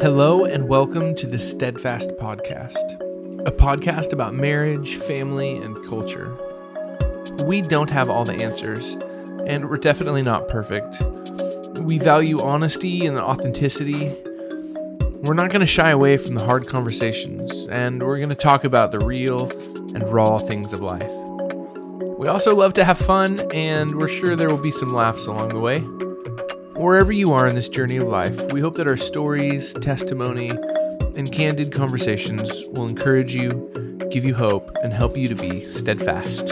Hello and welcome to the Steadfast podcast, a podcast about marriage, family, and culture. We don't have all the answers, and we're definitely not perfect. We value honesty and authenticity. We're not going to shy away from the hard conversations, and we're going to talk about the real and raw things of life. We also love to have fun, and we're sure there will be some laughs along the way. Wherever you are in this journey of life, we hope that our stories, testimony, and candid conversations will encourage you, give you hope, and help you to be steadfast.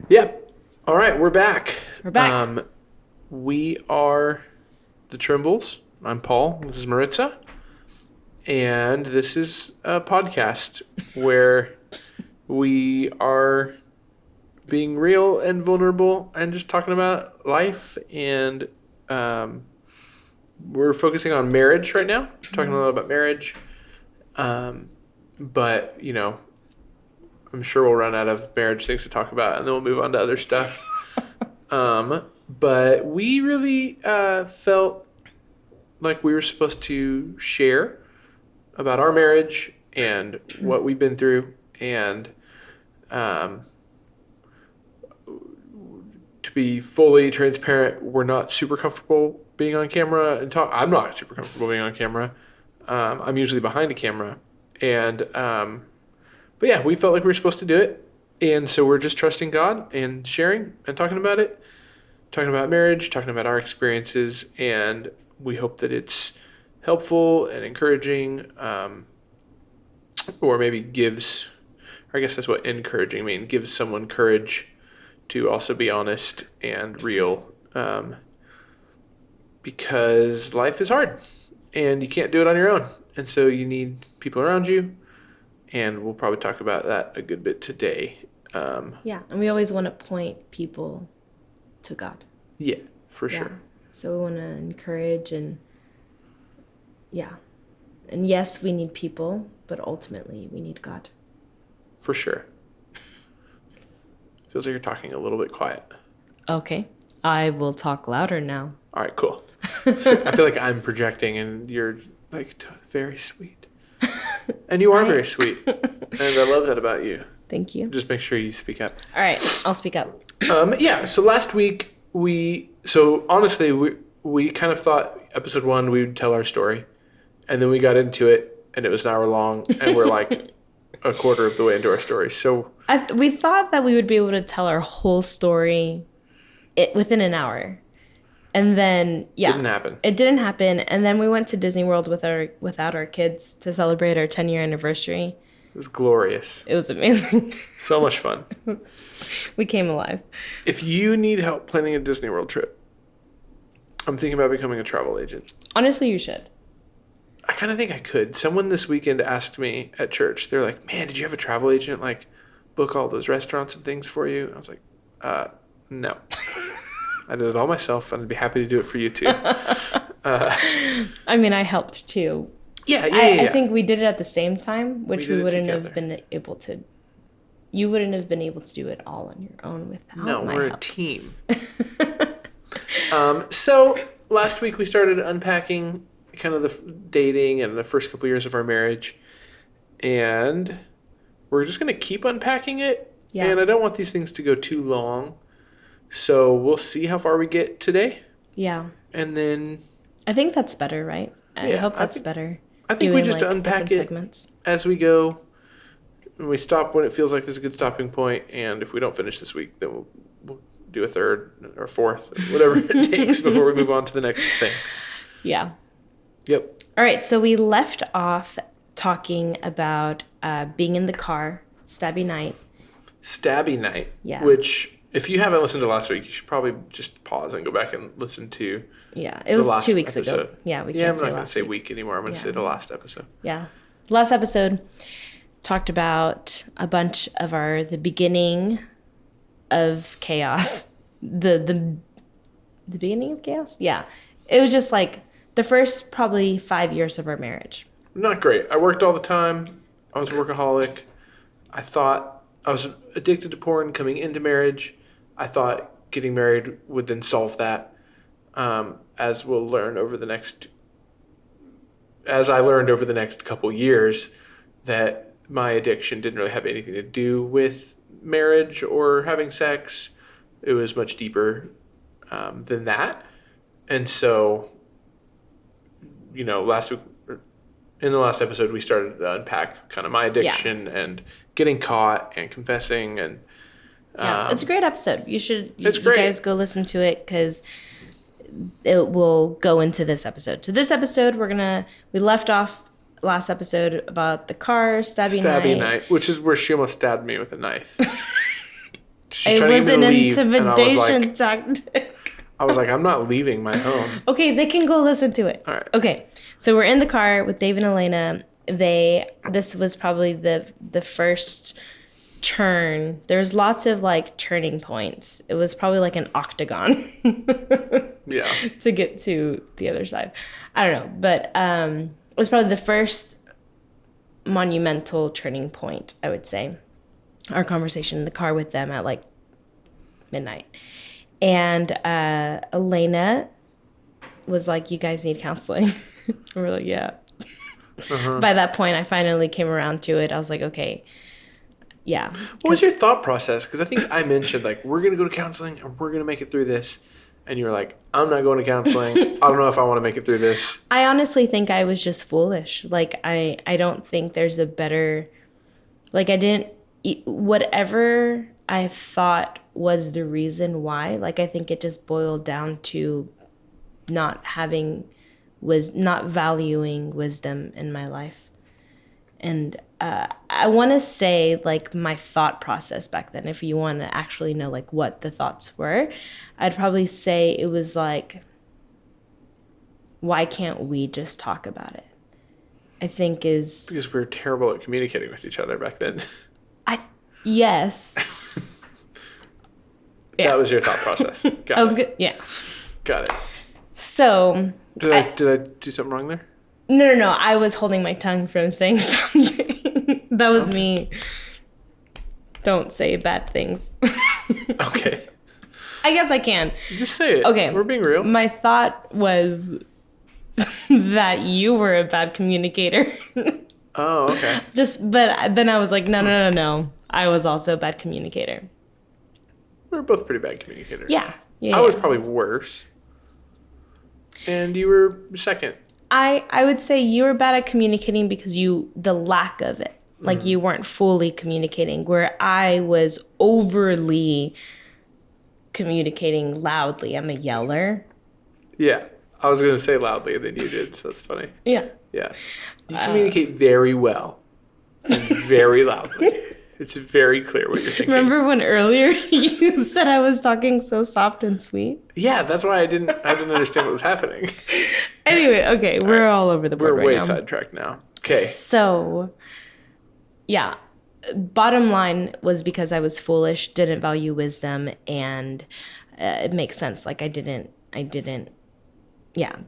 Yep. All right, we're back. We're back. We are the Trimbles. I'm Paul. This is Maritza. And this is a podcast where we are being real and vulnerable and just talking about life. And we're focusing on marriage right now, talking a lot about marriage. But, you know, I'm sure we'll run out of marriage things to talk about and then we'll move on to other stuff. But we really felt like we were supposed to share about our marriage and what we've been through, and to be fully transparent, we're not super comfortable being on camera and talk. I'm not super comfortable being on camera. I'm usually behind a camera, and but yeah, we felt like we were supposed to do it, and so we're just trusting God and sharing and talking about it, talking about marriage, talking about our experiences, and we hope that it's helpful and encouraging, or maybe gives, or I guess that's what encouraging means, gives someone courage to also be honest and real, because life is hard and you can't do it on your own. And so you need people around you, and we'll probably talk about that a good bit today. Yeah, and we always want to point people to God. Yeah, for sure. So we want to encourage and and yes, we need people, but ultimately we need God. For sure. Feels like you're talking a little bit quiet. Okay. I will talk louder now. All right, cool. So I feel like I'm projecting and you're like very sweet. And you are very sweet. And I love that about you. Thank you. Just make sure you speak up. All right, I'll speak up. So last week honestly we kind of thought episode 1 we would tell our story, and then we got into it and it was an hour long and we're like a quarter of the way into our story. So we thought that we would be able to tell our whole story within an hour. And then, didn't happen. It didn't happen. And then we went to Disney World without our kids to celebrate our 10-year anniversary. It was glorious. It was amazing. So much fun. We came alive. If you need help planning a Disney World trip, I'm thinking about becoming a travel agent. Honestly, you should. I kind of think I could. Someone this weekend asked me at church, they're like, man, did you have a travel agent like book all those restaurants and things for you? I was like, no. I did it all myself, and I'd be happy to do it for you too. I mean, I helped too. Yeah. I think we did it at the same time, which we wouldn't together. have been able to. You wouldn't have been able to do it all on your own without my help. No, we're a team. So last week we started unpacking kind of the dating and the first couple years of our marriage, and we're just going to keep unpacking it. Yeah. And I don't want these things to go too long, so we'll see how far we get today. Yeah. And then I think that's better, right? I hope that's better. I think we just unpack it segments as we go, and we stop when it feels like there's a good stopping point, and if we don't finish this week, then we'll do a third or fourth, whatever it takes before we move on to the next thing. Yeah. Yep. All right, so we left off talking about being in the car, Stabby Night. Stabby Night. Yeah. Which, if you haven't listened to last week, you should probably just pause and go back and listen to. Yeah, it was 2 weeks ago. Yeah, I'm not going to say week anymore. I'm going to say the last episode. Yeah. Last episode talked about a bunch of the beginning of chaos. The beginning of chaos? Yeah. It was just like the first probably 5 years of our marriage. Not great. I worked all the time. I was a workaholic. I thought I was addicted to porn coming into marriage. I thought getting married would then solve that. as we'll learn as I learned over the next couple years, that my addiction didn't really have anything to do with marriage or having sex. It was much deeper than that. And so, in the last episode, we started to unpack kind of my addiction and getting caught and confessing. And it's a great episode. You great. Guys go listen to it, because it will go into this episode. So this episode, we left off last episode about the car stabby night, which is where she almost stabbed me with a knife. It was an intimidation tactic. I was like, I'm not leaving my home. Okay, they can go listen to it. All right. Okay, so we're in the car with Dave and Elena. This was probably the first turn. There's lots of like turning points. It was probably like an octagon. Yeah. To get to the other side. I don't know, but it was probably the first monumental turning point, I would say. Our conversation in the car with them at like midnight. And Elena was like, you guys need counseling. We're like, yeah. Uh-huh. By that point, I finally came around to it. I was like, okay, yeah. What was your thought process? Because I think I mentioned, like, we're going to go to counseling and we're going to make it through this. And you were like, I'm not going to counseling. I don't know if I want to make it through this. I honestly think I was just foolish. Like, I don't think there's a better... Like, whatever I thought was the reason why, like, I think it just boiled down to not valuing wisdom in my life. And I want to say, like, my thought process back then, if you want to actually know, like, what the thoughts were, I'd probably say it was like, why can't we just talk about it? I think is... Because we were terrible at communicating with each other back then. Yes. Yeah. That was your thought process. That was good. Yeah. Got it. So... Did I do something wrong there? No. I was holding my tongue from saying something. That was me. Don't say bad things. Okay. I guess I can. Just say it. Okay. We're being real. My thought was that you were a bad communicator. Oh, okay. But then I was like, no. I was also a bad communicator. We were both pretty bad communicators. Yeah. I was probably worse. And you were second. I would say you were bad at communicating because the lack of it. Like, you weren't fully communicating, where I was overly communicating loudly. I'm a yeller. Yeah. I was going to say loudly, and then you did, so that's funny. Yeah. Yeah. You communicate very well and very loudly. It's very clear what you're thinking. Remember when earlier you said I was talking so soft and sweet? Yeah, that's why I didn't understand what was happening. Anyway, okay, we're all over the board We're way now. sidetracked now. Okay. So, yeah, bottom line was because I was foolish, didn't value wisdom, and it makes sense. Like, I didn't,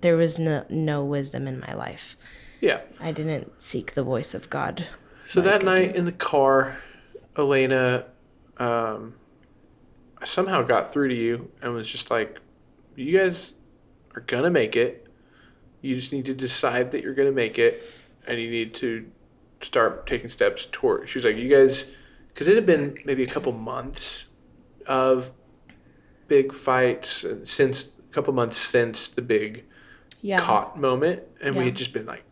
there was no wisdom in my life. Yeah. I didn't seek the voice of God. So that night in the car, Elena somehow got through to you and was just like, you guys are going to make it. You just need to decide that you're going to make it, and you need to start taking steps toward. She was like, you guys, because it had been maybe a couple months of big fights, since the big caught moment, and we had just been like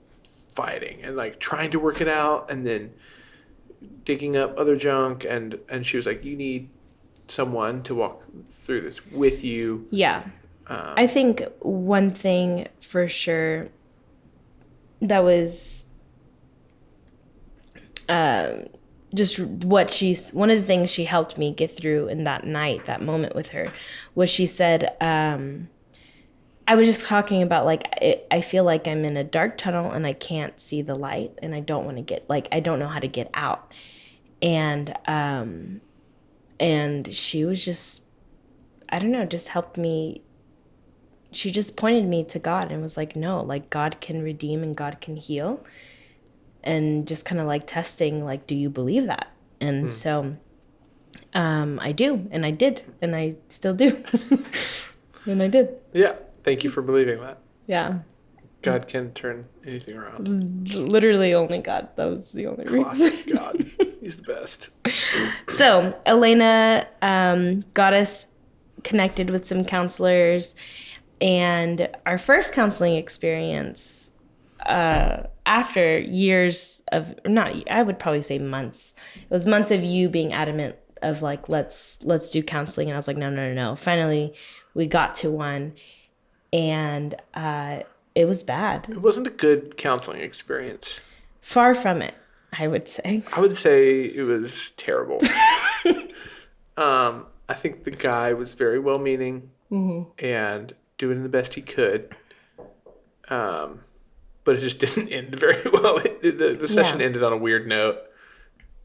fighting and like trying to work it out, and then digging up other junk, and she was like, you need someone to walk through this with you. Yeah. I think one thing for sure that was just one of the things she helped me get through in that moment with her, was she said, I was just talking about, like, I feel like I'm in a dark tunnel and I can't see the light, and I don't want to get, like, I don't know how to get out. And she was just, I don't know, just helped me. She just pointed me to God and was like, no, like, God can redeem and God can heal. And just kind of like testing, like, do you believe that? And so I do, and I did, and I still do. And I did. Yeah. Thank you for believing that. Yeah. God can turn anything around. Literally only God. That was the only reason. Classic God. He's the best. So Elena got us connected with some counselors, and our first counseling experience after years of, not, I would probably say months. It was months of you being adamant of like, let's do counseling. And I was like, no. Finally, we got to one, and it was bad. It wasn't a good counseling experience. Far from it, I would say. I would say it was terrible. I think the guy was very well-meaning and doing the best he could. But it just didn't end very well. The session ended on a weird note.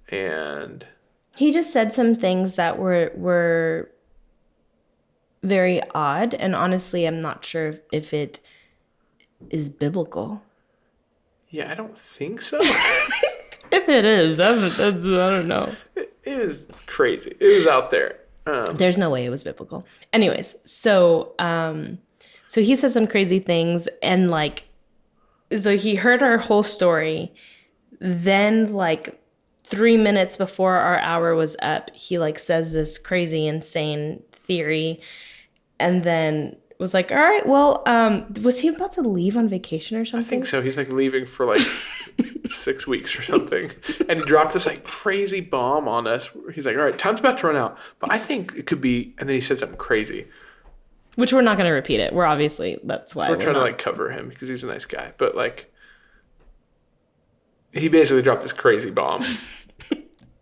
And he just said some things that were very odd. And honestly, I'm not sure if it is biblical. Yeah, I don't think so. If it is, that's I don't know. It was crazy. It was out there. There's no way it was biblical. Anyways, so he said some crazy things, and like, so he heard our whole story. Then like 3 minutes before our hour was up, he like says this crazy, insane theory, and then was like, all right, well, was he about to leave on vacation or something? I think so. He's like leaving for like 6 weeks or something. And he dropped this like crazy bomb on us. He's like, all right, time's about to run out. But I think it could be, and then he said something crazy. Which we're not going to repeat it. We're obviously, that's why we're trying to like cover him because he's a nice guy. But like, he basically dropped this crazy bomb.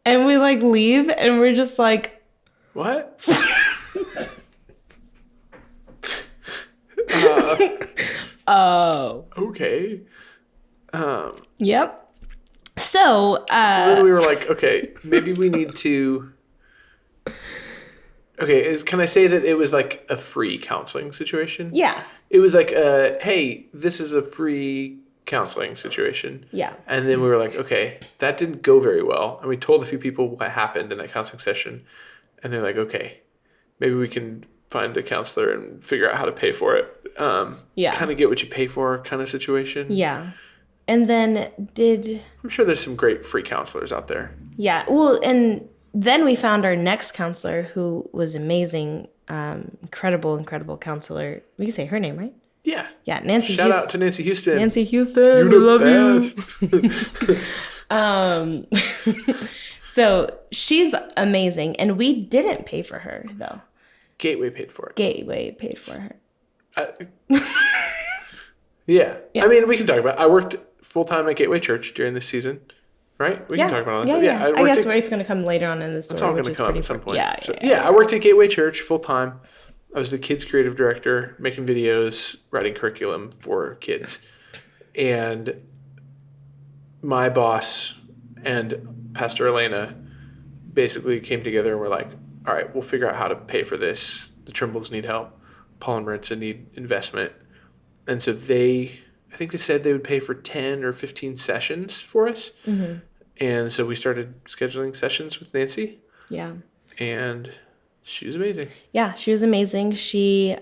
And we like leave and we're just like, what? Oh. Okay. Yep. So then we were like, okay, maybe we need to. Okay, can I say that it was like a free counseling situation? Yeah. It was like, hey, this is a free counseling situation. Yeah. And then we were like, okay, that didn't go very well. And we told a few people what happened in that counseling session. And they're like, okay, maybe we can find a counselor and figure out how to pay for it. Kind of get what you pay for kind of situation. Yeah. And then I'm sure there's some great free counselors out there. Yeah. Well, and then we found our next counselor who was amazing, incredible counselor. We can say her name, right? Yeah. Yeah, Nancy Shout out to Nancy Houston. Nancy Houston, we love you. So she's amazing. And we didn't pay for her, though. Gateway paid for it. Gateway paid for her. Yeah. I mean, we can talk about it. I worked full-time at Gateway Church during this season, right? We can talk about all that. Yeah. I guess it's going to come later on in the story. It's all going to come up at some point. Yeah. I worked at Gateway Church full-time. I was the kids' creative director, making videos, writing curriculum for kids. And my boss and Pastor Elena basically came together and were like, all right, we'll figure out how to pay for this. The Trimbles need help. Paul and Maritza need investment. And so I think they said they would pay for 10 or 15 sessions for us. Mm-hmm. And so we started scheduling sessions with Nancy. Yeah. And she was amazing. Yeah, she was amazing. She,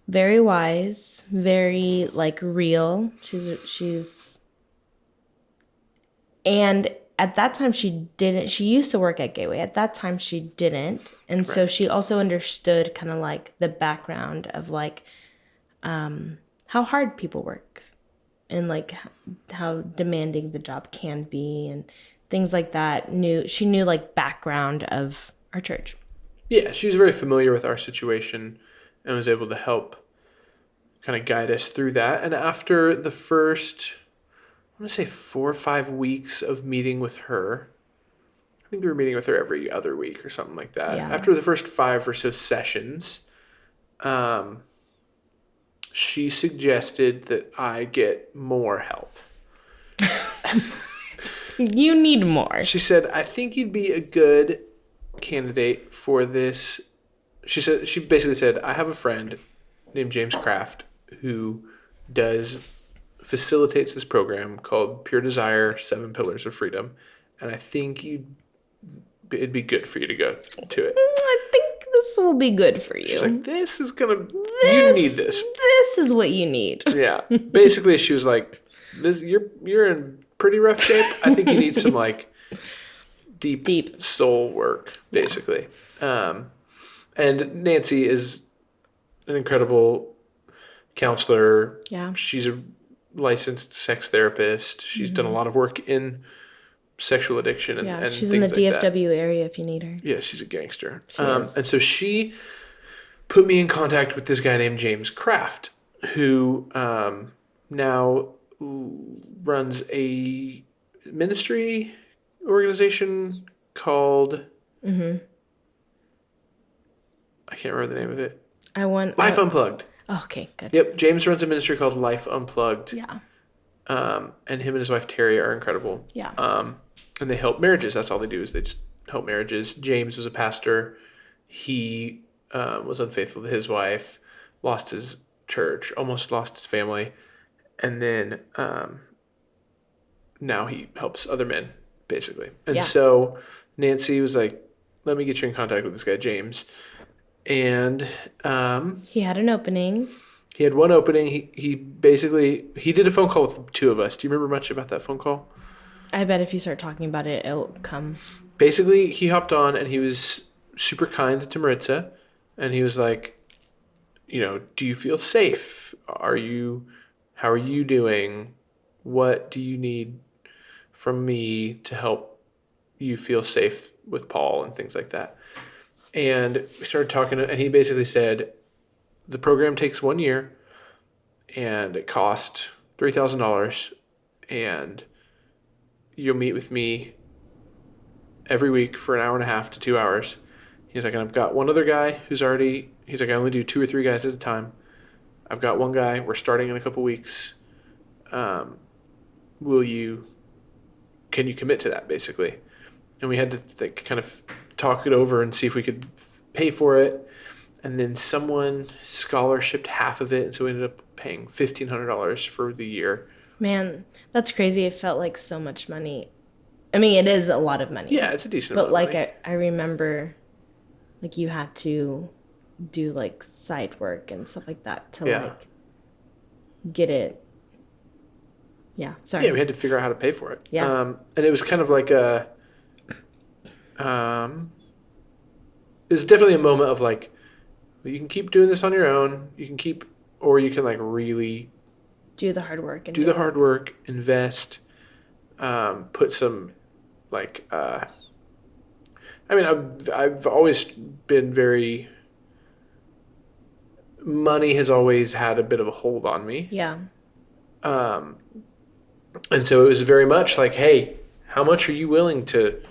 very wise, very like real. And at that time she used to work at Gateway. At that time she didn't. And so she also understood kind of like the background of like how hard people work and like how demanding the job can be and things like that. She knew like background of our church. Yeah, she was very familiar with our situation and was able to help kind of guide us through that. And after the first, I'm going to say 4 or 5 weeks of meeting with her, I think we were meeting with her every other week or something like that. Yeah. After the first 5 or so sessions, she suggested that I get more help. You need more. She said, I think you'd be a good candidate for this. She basically said, I have a friend named James Kraft who facilitates this program called Pure Desire, 7 Pillars of Freedom. And I think it'd be good for you to go to it. I think this will be good for you. She's like, you need this. This is what you need. Yeah. Basically, she was like, you're in pretty rough shape. I think you need some like deep soul work, basically. Yeah. And Nancy is an incredible counselor. Yeah. She's a licensed sex therapist. She's done a lot of work in sexual addiction and she's things in the like DFW area if you need her. Yeah, she's a gangster. She is. And so she put me in contact with this guy named James Kraft, who now runs a ministry organization called I can't remember the name of it. Life Unplugged. Oh, okay, good. Yep, James runs a ministry called Life Unplugged. Yeah. And him and his wife Terry are incredible. Yeah. And they help marriages. That's all they do is they just help marriages. James was a pastor. He was unfaithful to his wife, lost his church, almost lost his family, and then now he helps other men, basically. And so Nancy was like, let me get you in contact with this guy, James. And he had an opening. He had one opening. He basically did a phone call with the two of us. Do you remember much about that phone call? I bet if you start talking about it, it'll come. Basically, he hopped on and he was super kind to Maritza. And he was like, do you feel safe? How are you doing? What do you need from me to help you feel safe with Paul and things like that? And we started talking, and he basically said, the program takes 1 year, and it costs $3,000, and you'll meet with me every week for an hour and a half to 2 hours. He's like, and I've got one other guy he's like, I only do 2 or 3 guys at a time. I've got one guy, we're starting in a couple weeks. Can you commit to that, basically? And we had to kind of talk it over and see if we could pay for it. And then someone scholarshiped half of it, and so we ended up paying $1,500 for the year. Man, that's crazy. It felt like so much money. I mean, it is a lot of money. Yeah, it's a decent amount of money. But I remember, like, you had to do like side work and stuff like that to like get it. Yeah, sorry. Yeah, we had to figure out how to pay for it. Yeah. And it was kind of like it was definitely a moment of like, you can keep doing this on your own. Or you can like really do the hard work. Do the hard work, invest, put some like, I've always been money has always had a bit of a hold on me. Yeah. And so it was very much like, hey, how much are you willing to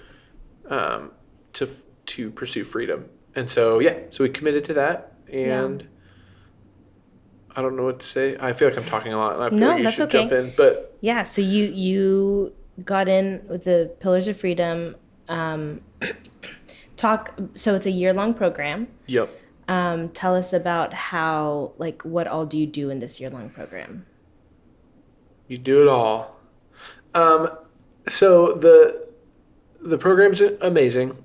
pursue freedom? And so, so we committed to that. And I don't know what to say. I feel like I'm talking a lot, and I feel like you should jump in. But yeah, so you got in with the Pillars of Freedom. So it's a year-long program. Yep. Tell us about how, like, what all do you do in this year-long program? You do it all. So the program's amazing.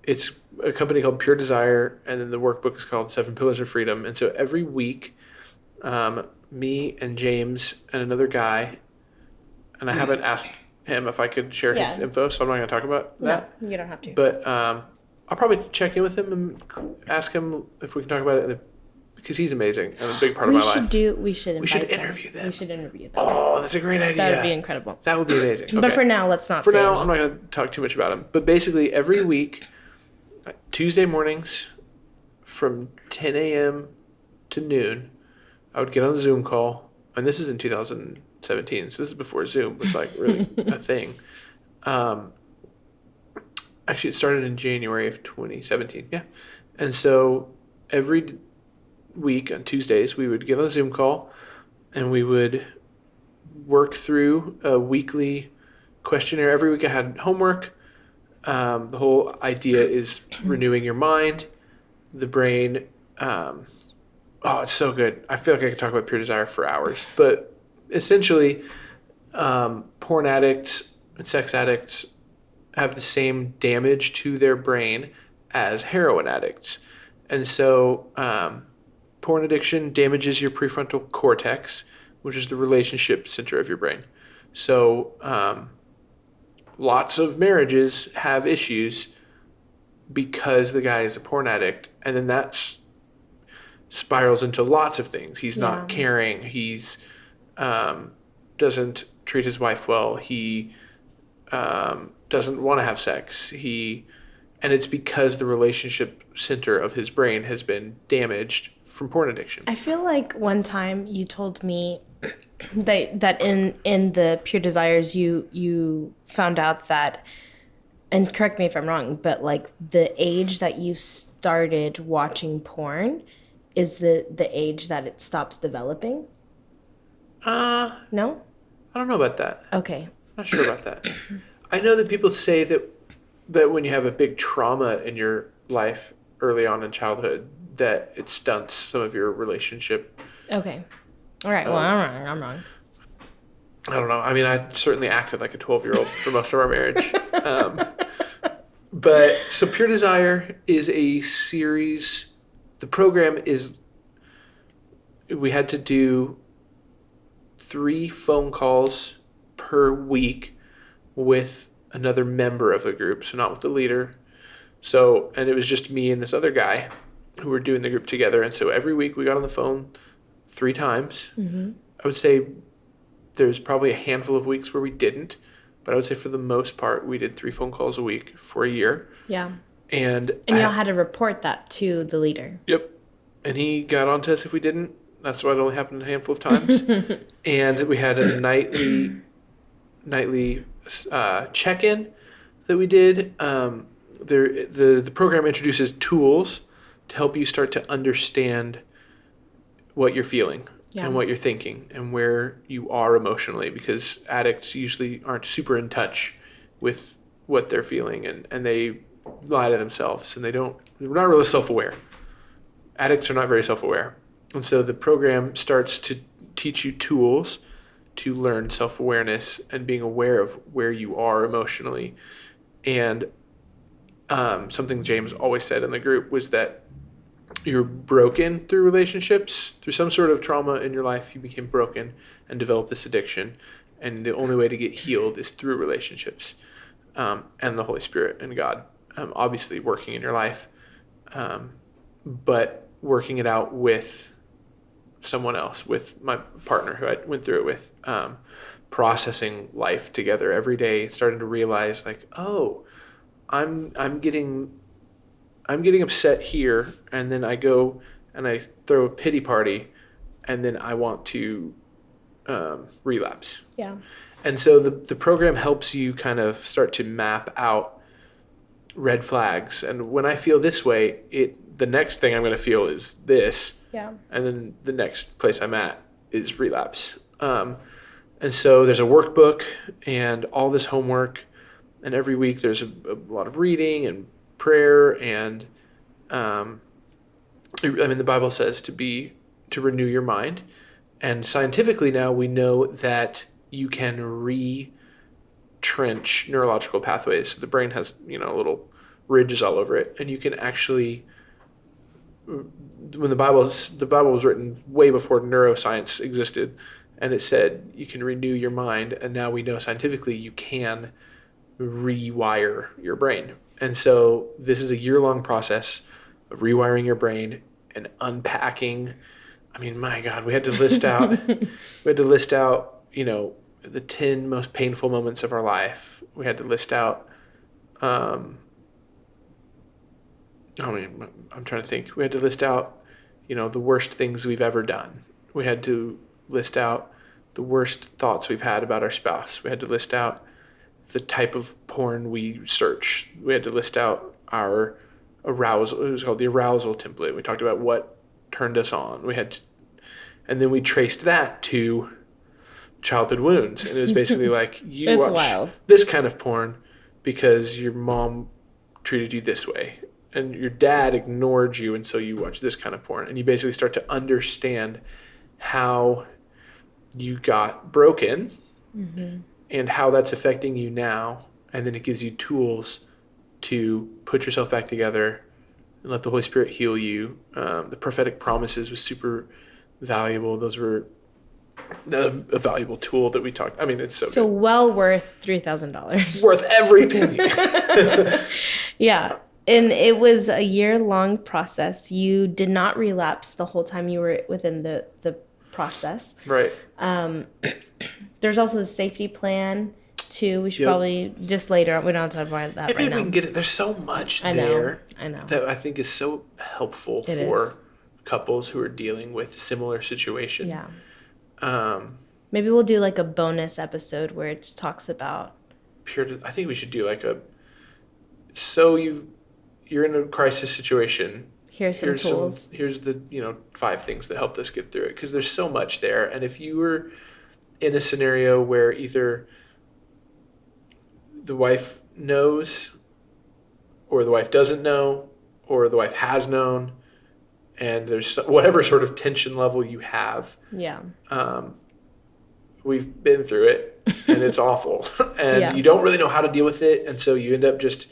It's a company called Pure Desire, and then the workbook is called 7 Pillars of Freedom. And so every week, me and James and another guy, and I haven't asked him if I could share his info, so I'm not going to talk about that. No, you don't have to. But I'll probably check in with him and ask him if we can talk about it, because he's amazing and a big part of my life. We should interview them. We should interview them. Oh, that's a great idea. That would be incredible. That would be amazing. Okay. But for now, let's not For now, I'm not going to talk too much about him. But basically, every week, Tuesday mornings from 10 a.m. to noon, I would get on a Zoom call. And this is in 2017, so this is before Zoom was like really a thing. Actually, it started in January of 2017. Yeah. And so every week on Tuesdays, we would get on a Zoom call and we would work through a weekly questionnaire. Every week I had homework. The whole idea is renewing your mind, the brain. It's so good. I feel like I could talk about Pure Desire for hours. But essentially, porn addicts and sex addicts have the same damage to their brain as heroin addicts. And so porn addiction damages your prefrontal cortex, which is the relationship center of your brain. So lots of marriages have issues because the guy is a porn addict, and then that spirals into lots of things. He's not caring. He's doesn't treat his wife well. He doesn't want to have sex. And it's because the relationship center of his brain has been damaged from porn addiction. I feel like one time you told me that in the Pure Desires you found out that, and correct me if I'm wrong, but like the age that you started watching porn is the age that it stops developing? No? I don't know about that. Okay. I'm not sure about that. I know that people say that when you have a big trauma in your life early on in childhood, that it stunts some of your relationship. Okay. All right. Well, I'm wrong. I don't know. I mean, I certainly acted like a 12-year-old for most of our marriage. But so Pure Desire is a series. The program is, we had to do 3 phone calls per week with another member of the group, so not with the leader. So, and it was just me and this other guy who were doing the group together. And so every week we got on the phone 3 times. Mm-hmm. I would say there's probably a handful of weeks where we didn't, but I would say for the most part we did 3 phone calls a week for a year. Yeah. And y'all had to report that to the leader. Yep. And he got on to us if we didn't. That's why it only happened a handful of times. And we had a nightly check-in that we did. The program introduces tools to help you start to understand what you're feeling and what you're thinking and where you are emotionally, because addicts usually aren't super in touch with what they're feeling, and they lie to themselves, and they're not really self-aware. Addicts are not very self-aware. And so the program starts to teach you tools to learn self-awareness and being aware of where you are emotionally. And something James always said in the group was that you're broken through relationships. Through some sort of trauma in your life, you became broken and developed this addiction. And the only way to get healed is through relationships and the Holy Spirit and God, obviously working in your life, but working it out with someone else, with my partner who I went through it with, processing life together every day, starting to realize like, oh, I'm getting upset here, and then I go and I throw a pity party, and then I want to relapse. Yeah. And so the program helps you kind of start to map out red flags. And when I feel this way, the next thing I'm going to feel is this. Yeah. And then the next place I'm at is relapse. And so there's a workbook and all this homework. And every week there's a lot of reading and prayer. And the Bible says to renew your mind. And scientifically now we know that you can retrench neurological pathways. So the brain has, little ridges all over it. And you can actually, when the Bible was written way before neuroscience existed, and it said you can renew your mind, and now we know scientifically you can rewire your brain. And so this is a year-long process of rewiring your brain and unpacking. I mean, my God, we had to list out the 10 most painful moments of our life. We had to list out I'm trying to think. We had to list out, the worst things we've ever done. We had to list out the worst thoughts we've had about our spouse. We had to list out the type of porn we search. We had to list out our arousal. It was called the arousal template. We talked about what turned us on. And then we traced that to childhood wounds. And it was basically like, you watch this kind of porn because your mom treated you this way, and your dad ignored you, and so you watch this kind of porn. And you basically start to understand how you got broken and how that's affecting you now. And then it gives you tools to put yourself back together and let the Holy Spirit heal you. The prophetic promises was super valuable. Those were a valuable tool that we talked. I mean, it's so good. well worth $3,000. Worth every penny. Yeah. And it was a year-long process. You did not relapse the whole time you were within the process. Right. There's also the safety plan too. We should Yep. probably just later. We don't have to talk about that I feel right like now. we can get it. There's so much I know. there I know. that I think is so helpful It for is. couples who are dealing with similar situation. Yeah. Um, Maybe we'll do like a bonus episode where it talks about. I think we should do like you're in a crisis situation. Here's some tools. Here's the 5 things that helped us get through it, because there's so much there. And if you were in a scenario where either the wife knows, or the wife doesn't know, or the wife has known, and there's whatever sort of tension level you have, Yeah. we've been through it, and it's awful, and Yeah. you don't really know how to deal with it, and so you end up just,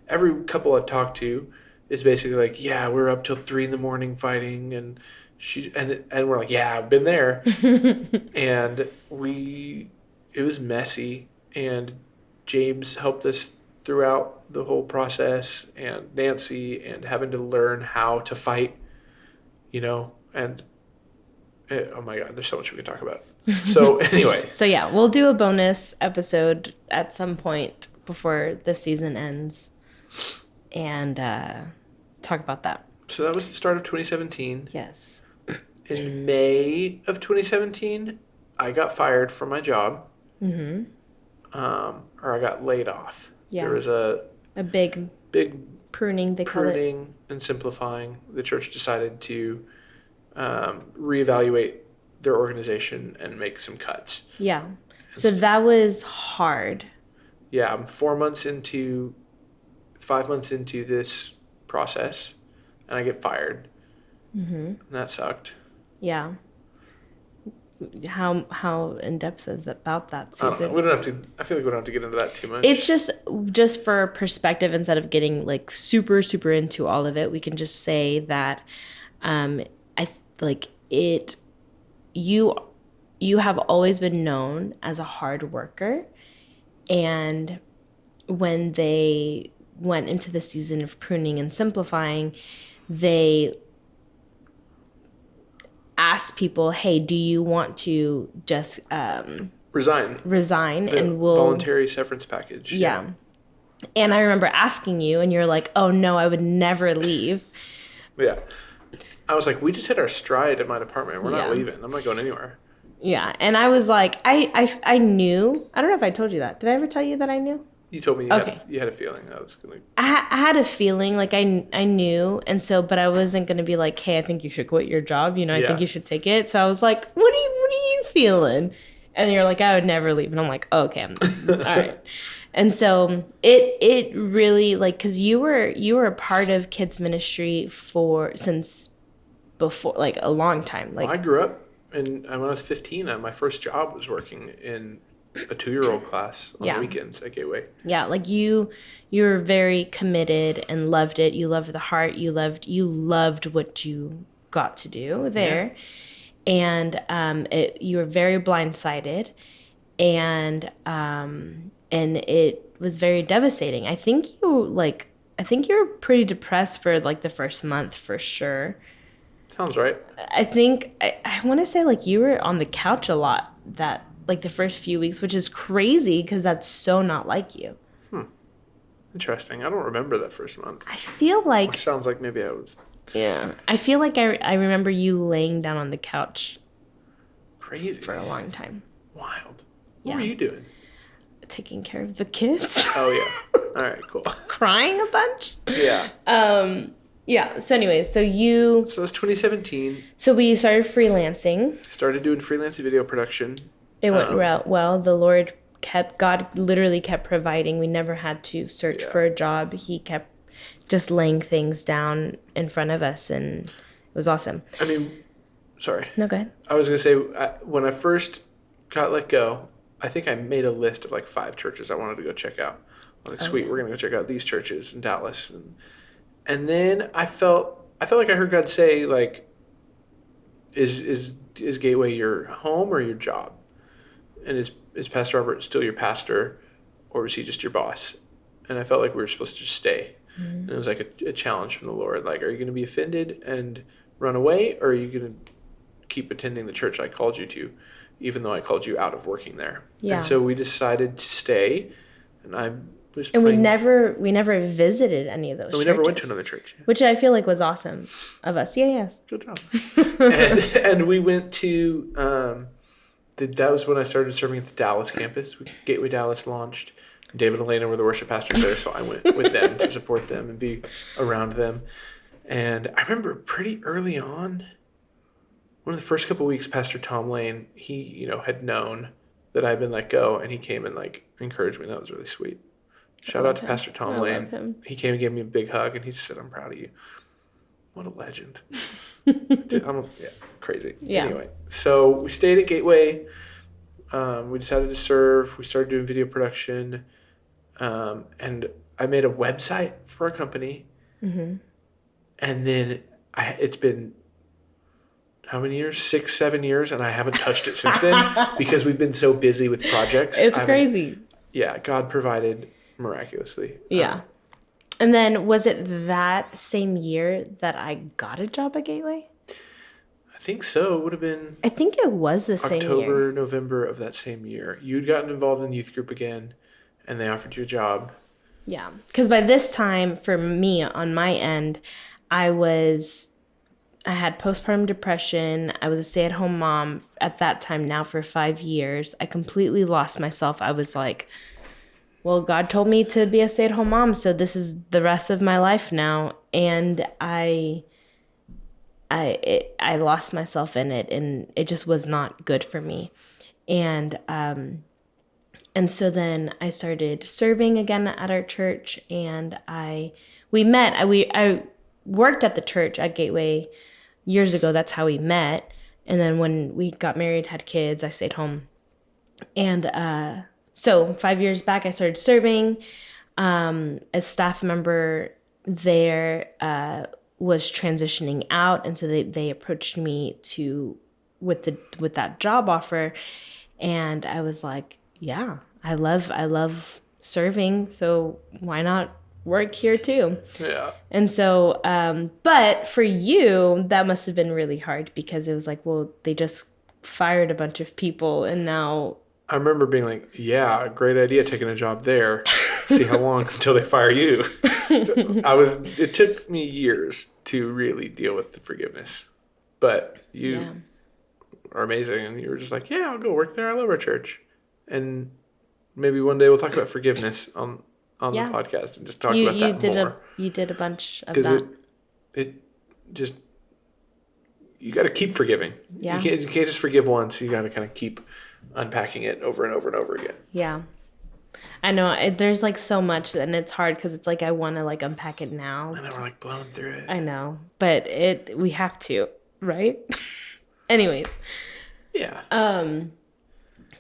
every couple I've talked to is basically like, yeah, we're up till 3 a.m. fighting, and and we're like, yeah, I've been there, and it was messy, and James helped us throughout the whole process, and Nancy, and having to learn how to fight, and oh my God, there's so much we can talk about. So anyway. So yeah, we'll do a bonus episode at some point before the season ends, and talk about that. So that was the start of 2017. Yes. In May of 2017, I got fired from my job. Mm-hmm. Or I got laid off. Yeah. There was a big pruning. They call it. pruning and simplifying. The church decided to reevaluate their organization and make some cuts. Yeah. So that was hard. Yeah, I'm 5 months into this process, and I get fired. Mm-hmm. And that sucked. Yeah. How in depth is about that I don't season? know. We don't have to. I feel like we don't have to get into that too much. It's just for perspective, instead of getting like super into all of it, we can just say that you have always been known as a hard worker, and when they went into the season of pruning and simplifying, they asked people, hey, do you want to just resign and we'll voluntary severance package. Yeah. And I remember asking you, and you're like, oh no, I would never leave. Yeah. I was like, we just hit our stride at my department. We're not Yeah. leaving. I'm not going anywhere. Yeah. And I was like, I knew. I don't know if I told you that. Did I ever tell you that I knew? You told me you had a feeling I was going to. I had a feeling, like I knew, and so, but I wasn't going to be like, hey, I think you should quit your job. I think you should take it. So I was like, what are you feeling? And you're like, I would never leave. And I'm like, oh, okay, all right. And so it really, like, because you were a part of kids ministry since before, like, a long time. Like, I grew up, and when I was 15, my first job was working in a 2-year-old class on the weekends at Gateway. Yeah, like you were very committed and loved it. You loved the heart. You loved what you got to do there. Yeah. And you were very blindsided, and it was very devastating. I think you were pretty depressed for like the first month for sure. Sounds right. I think I want to say like you were on the couch a lot that like the first few weeks, which is crazy because that's so not like you. Interesting. I don't remember that first month. I feel like... Which sounds like maybe I was... Yeah. I feel like I remember you laying down on the couch. Crazy. For a long time. Wild. What were you doing? Taking care of the kids. Oh, yeah. All right, cool. Crying a bunch. Yeah. Yeah. So anyways, so it was 2017. So we started freelancing. Started doing freelance video production. It went well. The Lord God literally kept providing. We never had to search for a job. He kept just laying things down in front of us, and it was awesome. I mean, sorry. No, go ahead. I was going to say, when I first got let go, I think I made a list of like 5 churches I wanted to go check out. Like, sweet, we're gonna go check out these churches in Dallas, and then I felt like I heard God say, like, is Gateway your home or your job? And is Pastor Robert still your pastor, or is he just your boss? And I felt like we were supposed to just stay. And it was like a challenge from the Lord. Like, are you going to be offended and run away, or are you going to keep attending the church I called you to, even though I called you out of working there? Yeah. And so we decided to stay, and I was and we never visited any of those churches. We never went to another church. Yeah. Which I feel like was awesome of us. Yeah, yes. Good job. and we went to... that was when I started serving at the Dallas campus. Gateway Dallas launched. David and Elena were the worship pastors there, so I went with them to support them and be around them. And I remember pretty early on, one of the first couple of weeks, Pastor Tom Lane, he, had known that I'd been let go, and he came and, like, encouraged me. That was really sweet. Shout out to Pastor Tom Lane. He came and gave me a big hug, and he said, "I'm proud of you." What a legend. Crazy. Yeah. Anyway, so we stayed at Gateway. We decided to serve. We started doing video production. And I made a website for a company. Mm-hmm. And then it's been how many years? 6-7 years, and I haven't touched it since then because we've been so busy with projects. It's crazy. Yeah, God provided miraculously. Yeah. And then was it that same year that I got a job at Gateway? I think so. It would have been... I think it was the same year. October, November of that same year. You'd gotten involved in the youth group again, and they offered you a job. Yeah. Because by this time, for me, on my end, I had postpartum depression. I was a stay-at-home mom at that time now for 5 years. I completely lost myself. I was like... Well, God told me to be a stay-at-home mom, so this is the rest of my life now. And I lost myself in it, and it just was not good for me. And so then I started serving again at our church, and we met. I worked at the church at Gateway years ago. That's how we met. And then when we got married, had kids, I stayed home. And so 5 years back, I started serving. A staff member there was transitioning out, and so they approached me with that job offer, and I was like, yeah, I love serving, so why not work here too? Yeah. And so, but for you, that must have been really hard because it was like, well, they just fired a bunch of people, and now. I remember being like, yeah, great idea taking a job there. See how long until they fire you. It took me years to really deal with the forgiveness. But you are amazing, and you were just like, yeah, I'll go work there. I love our church. And maybe one day we'll talk about forgiveness on the podcast and just talk about that more. You did a bunch of that. Because you got to keep forgiving. Yeah. You can't just forgive once. You got to kind of keep unpacking it over and over and over again. Yeah. I know. There's like so much, and it's hard because it's like I want to like unpack it now. I know, we're like blowing through it. I know. But we have to, right? Anyways. Yeah.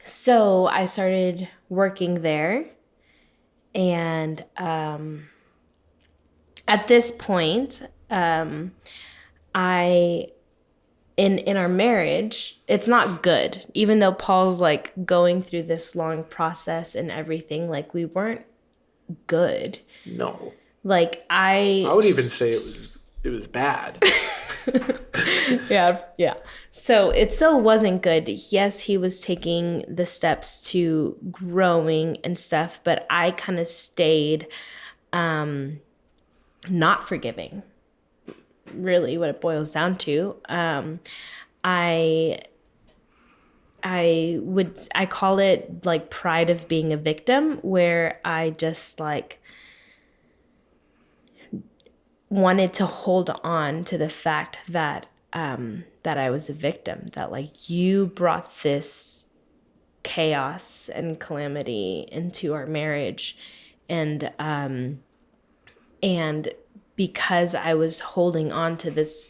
So I started working there, and at this point, in our marriage, it's not good. Even though Paul's like going through this long process and everything, like we weren't good. No. Like I would even say it was bad. Yeah. So it still wasn't good. Yes, he was taking the steps to growing and stuff, but I kind of stayed not forgiving. Really what it boils down to. I call it like pride of being a victim, where I just like wanted to hold on to the fact that that I was a victim, that like you brought this chaos and calamity into our marriage, and because I was holding on to this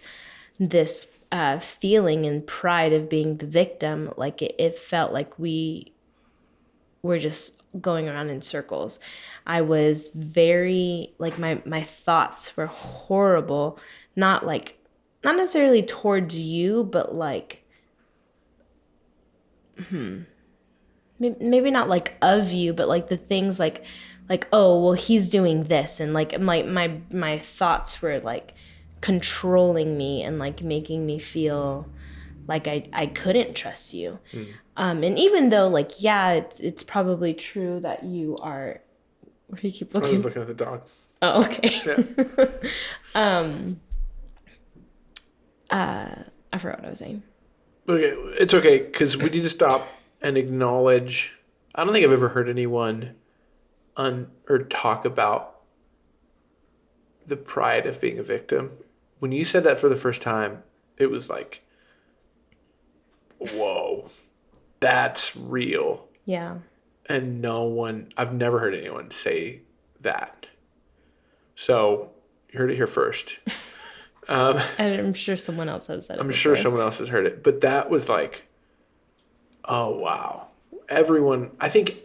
feeling and pride of being the victim, like it felt like we were just going around in circles. I was very, like, my thoughts were horrible, not necessarily towards you, but like, maybe not like of you, but like the things like, oh, well, he's doing this. And like my thoughts were like controlling me and like making me feel like I couldn't trust you. And even though, like, yeah, it's probably true that you are. Where do you keep looking? I was looking at the dog. Oh, okay. Yeah. I forgot what I was saying. Okay, it's okay, because we need to stop and acknowledge. I don't think I've ever heard anyone or talk about the pride of being a victim. When you said that for the first time, it was like, whoa, that's real. Yeah. And I've never heard anyone say that. So you heard it here first. And I'm sure someone else has said it. I'm sure someone else has heard it. But that was like, oh, wow. Everyone, I don't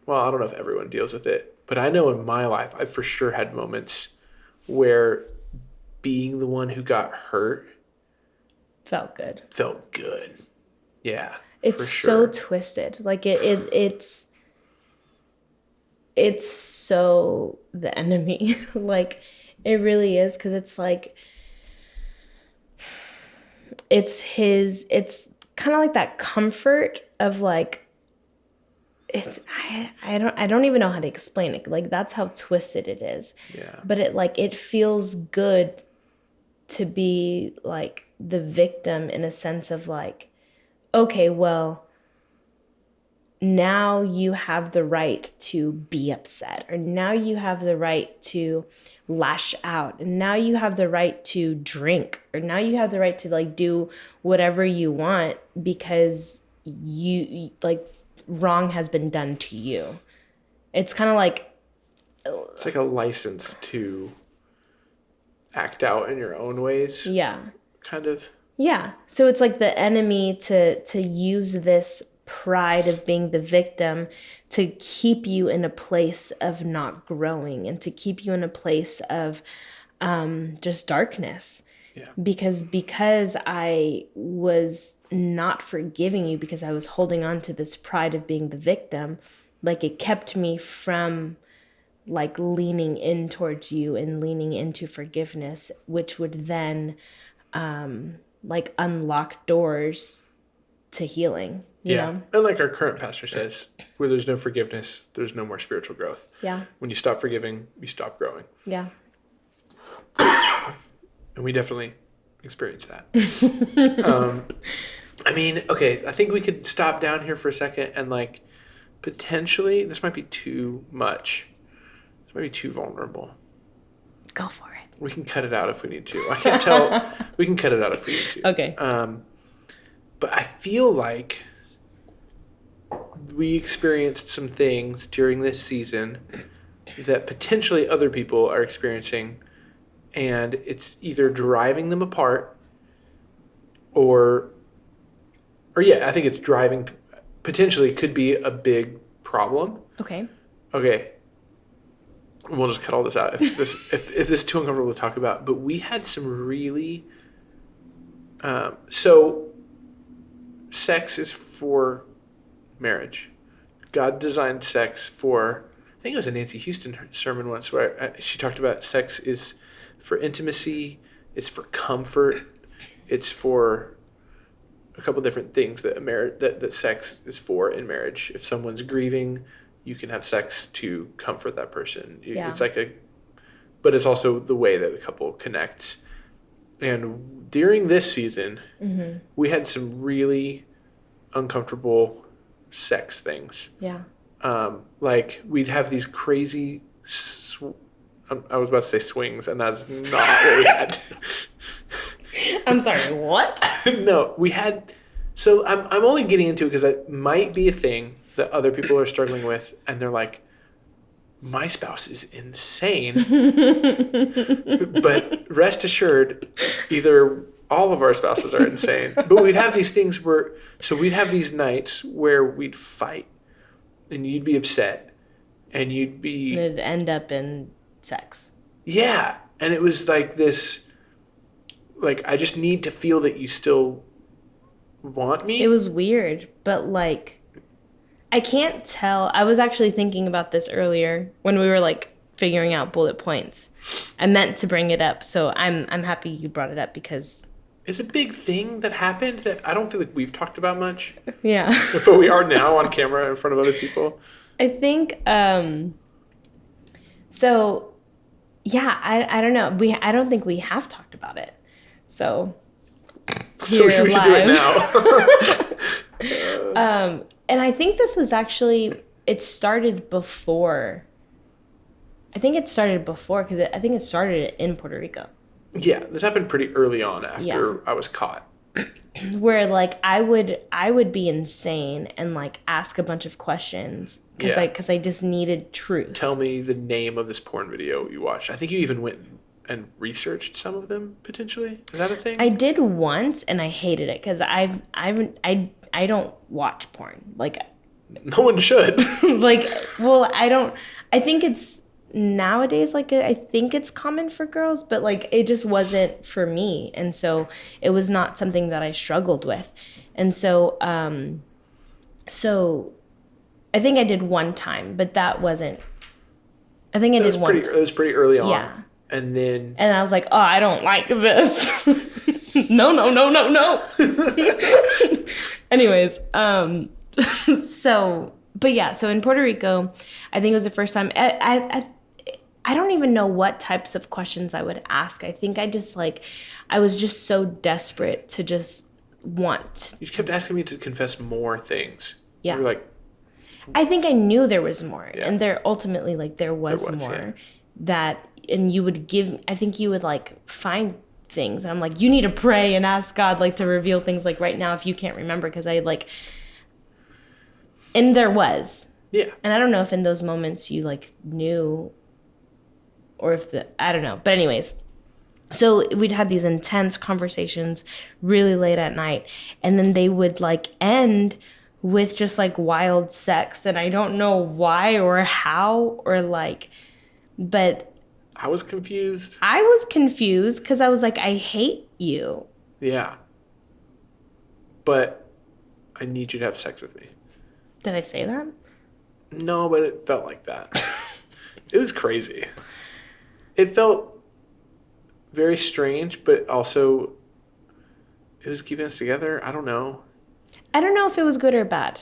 know if everyone deals with it, but I know in my life, I for sure had moments where being the one who got hurt felt good. Yeah. It's for sure. so twisted. Like it's so the enemy. Like it really is, because it's like it's kind of like that comfort of like I don't even know how to explain it. Like that's how twisted it is. Yeah. But it feels good to be like the victim in a sense of like, okay, well, now you have the right to be upset, or now you have the right to lash out, and now you have the right to drink, or now you have the right to like do whatever you want because you like wrong has been done to you. It's kind of like it's like a license to act out in your own ways. Yeah. Kind of. Yeah. So it's like the enemy to use this pride of being the victim to keep you in a place of not growing and to keep you in a place of just darkness. Yeah. Because I was not forgiving you because I was holding on to this pride of being the victim, like it kept me from like leaning in towards you and leaning into forgiveness, which would then like unlock doors to healing. You know? And like our current pastor says, where there's no forgiveness, there's no more spiritual growth. Yeah. When you stop forgiving, you stop growing. Yeah. And we definitely experienced that. I mean, okay, I think we could stop down here for a second and like potentially, this might be too much. This might be too vulnerable. Go for it. We can cut it out if we need to. I can't tell. We can cut it out if we need to. Okay. But I feel like we experienced some things during this season that potentially other people are experiencing, and it's either driving them apart or I think it's driving, potentially could be a big problem. Okay. We'll just cut all this out if this is too uncomfortable to talk about. But we had some really so sex is for marriage. God designed sex for, I think it was a Nancy Houston sermon once where she talked about sex is for intimacy, it's for comfort, it's for a couple different things that that sex is for in marriage. If someone's grieving, you can have sex to comfort that person. Yeah. It's like but it's also the way that a couple connects. And during this season, we had some really uncomfortable sex things. Yeah. Like we'd have these crazy, I was about to say swings, and that's not what we had. I'm sorry, what? No, we had, so I'm only getting into it because it might be a thing that other people are struggling with, and they're like, my spouse is insane. But rest assured, either all of our spouses are insane. But we'd have these things we'd have these nights where we'd fight. and you'd be upset, and you'd And be it'd end up in sex. yeah, and it was like this, like I just need to feel that you still want me. It was weird, but like I can't tell. I was actually thinking about this earlier when we were like figuring out bullet points. I meant to bring it up, so I'm happy you brought it up because It's a big thing that happened that I don't feel like we've talked about much, yeah. but we are now on camera in front of other people. I think so yeah, I don't know. I don't think we have talked about it. So So we should do it now. And I think this was actually it started before. I think it started before because I think it started in Puerto Rico. Yeah, this happened pretty early on after Yeah. I was caught. Where like I would be insane and like ask a bunch of questions because I just needed truth. Tell me the name of this porn video you watched. I think you even went and researched some of them potentially. Is that a thing? I did once and I hated it because I don't watch porn like No one should. like well I think it's nowadays like I think it's common for girls, but like it just wasn't for me, and so it was not something that I struggled with, and so so I think I did one time, but that wasn't. I think I did one. It was pretty early on. Yeah. And then And I was like, oh, I don't like this. No. Anyways, so, but yeah, so in Puerto Rico, I think it was the first time. I don't even know what types of questions I would ask. I think I was just so desperate to just want. you kept asking me to confess more things. Yeah. You were like, I think I knew there was more, Yeah. and there ultimately like there was more yeah. that, and you would give. I think you would like find things, and I'm like, you need to pray and ask God like to reveal things like right now if you can't remember, because I like, and there was, yeah. and I don't know if in those moments you like knew, or if I don't know, but anyways. So we'd had these intense conversations really late at night, and then they would like end with just like wild sex, and I don't know why or how or like, but I was confused. I was confused because I was like, I hate you. Yeah. But I need you to have sex with me. Did I say that? No, but it felt like that. It was crazy. It felt very strange, but also it was keeping us together. I don't know. I don't know if it was good or bad.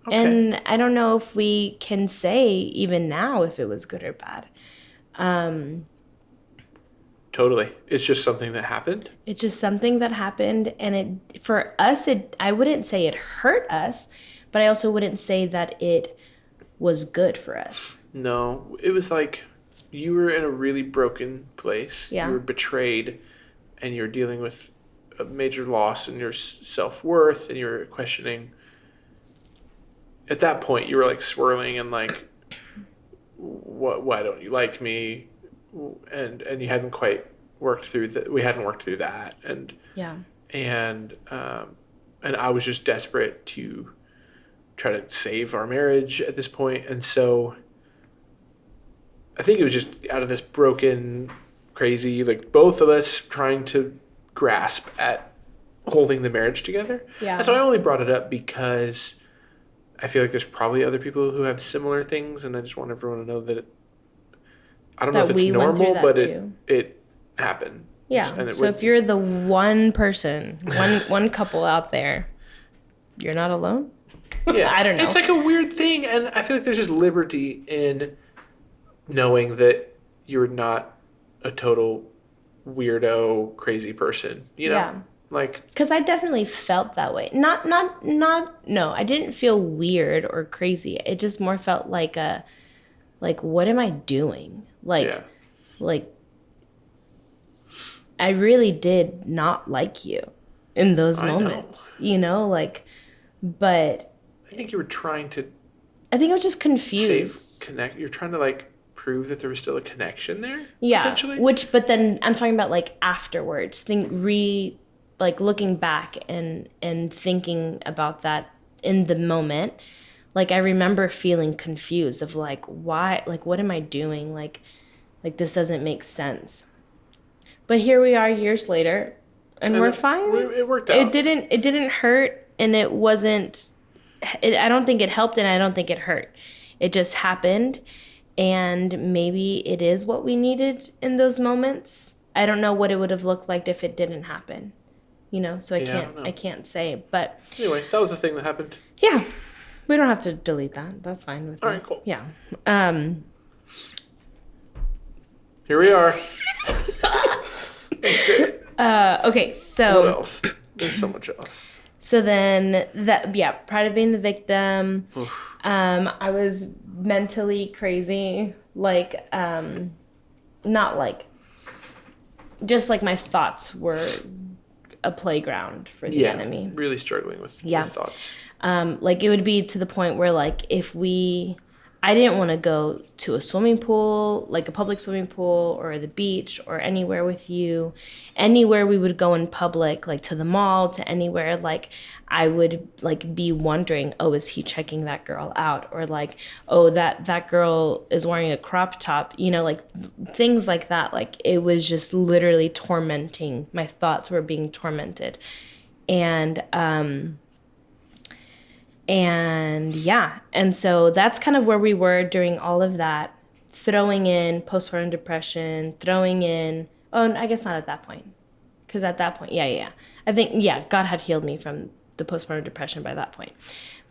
Okay. And I don't know if we can say even now if it was good or bad. Totally. It's just something that happened. It's just something that happened, and it for us, I wouldn't say it hurt us, but I also wouldn't say that it was good for us. No, it was like you were in a really broken place. Yeah. You were betrayed, and you're dealing with a major loss in your self-worth, and you're questioning. At that point, you were like swirling and like, why don't you like me? And you hadn't quite worked through that. We hadn't worked through that. And Yeah. and I was just desperate to try to save our marriage at this point. And so I think it was just out of this broken, crazy, like both of us trying to grasp at holding the marriage together. Yeah. And so I only brought it up because I feel like there's probably other people who have similar things, and I just want everyone to know that I don't know if it's we went through normal, that but too. it happened. Yeah. And it So if you're the one person, one couple out there, you're not alone. yeah, I don't know. It's like a weird thing, and I feel like there's just liberty in knowing that you're not a total weirdo, crazy person. You know, Yeah. like Because I definitely felt that way. No, I didn't feel weird or crazy. It just more felt like what am I doing? yeah, Like, I really did not like you in those I know. moments, but I think you were trying to I think I was just confused. connect. You're trying to like prove that there was still a connection there. Yeah. potentially. But then I'm talking about like afterwards, like looking back and thinking about that in the moment, Like, I remember feeling confused of like, why, like, what am I doing? Like this doesn't make sense. But here we are years later, and we're fine. It worked out. It didn't hurt, and it wasn't, I don't think it helped, and I don't think it hurt. It just happened, and maybe it is what we needed in those moments. I don't know what it would have looked like if it didn't happen. You know, so I can't say. But anyway, that was the thing that happened. Yeah. We don't have to delete that. That's fine with me. All right, cool. Yeah. Here we are. That's great. Okay, so what else? There's so much else. So then proud of being the victim. I was mentally crazy, like not like, just like my thoughts were a playground for the enemy. Really struggling with thoughts. Like, it would be to the point where, like, I didn't want to go to a swimming pool, like a public swimming pool or the beach or anywhere with you. Anywhere we would go in public, like to the mall, to anywhere, like I would like be wondering, oh, is he checking that girl out? Or like, oh, that girl is wearing a crop top, you know, like things like that. Like, it was just literally tormenting. My thoughts were being tormented. And so that's kind of where we were during all of that, throwing in postpartum depression, I guess not at that point. Because at that point, I think, God had healed me from the postpartum depression by that point.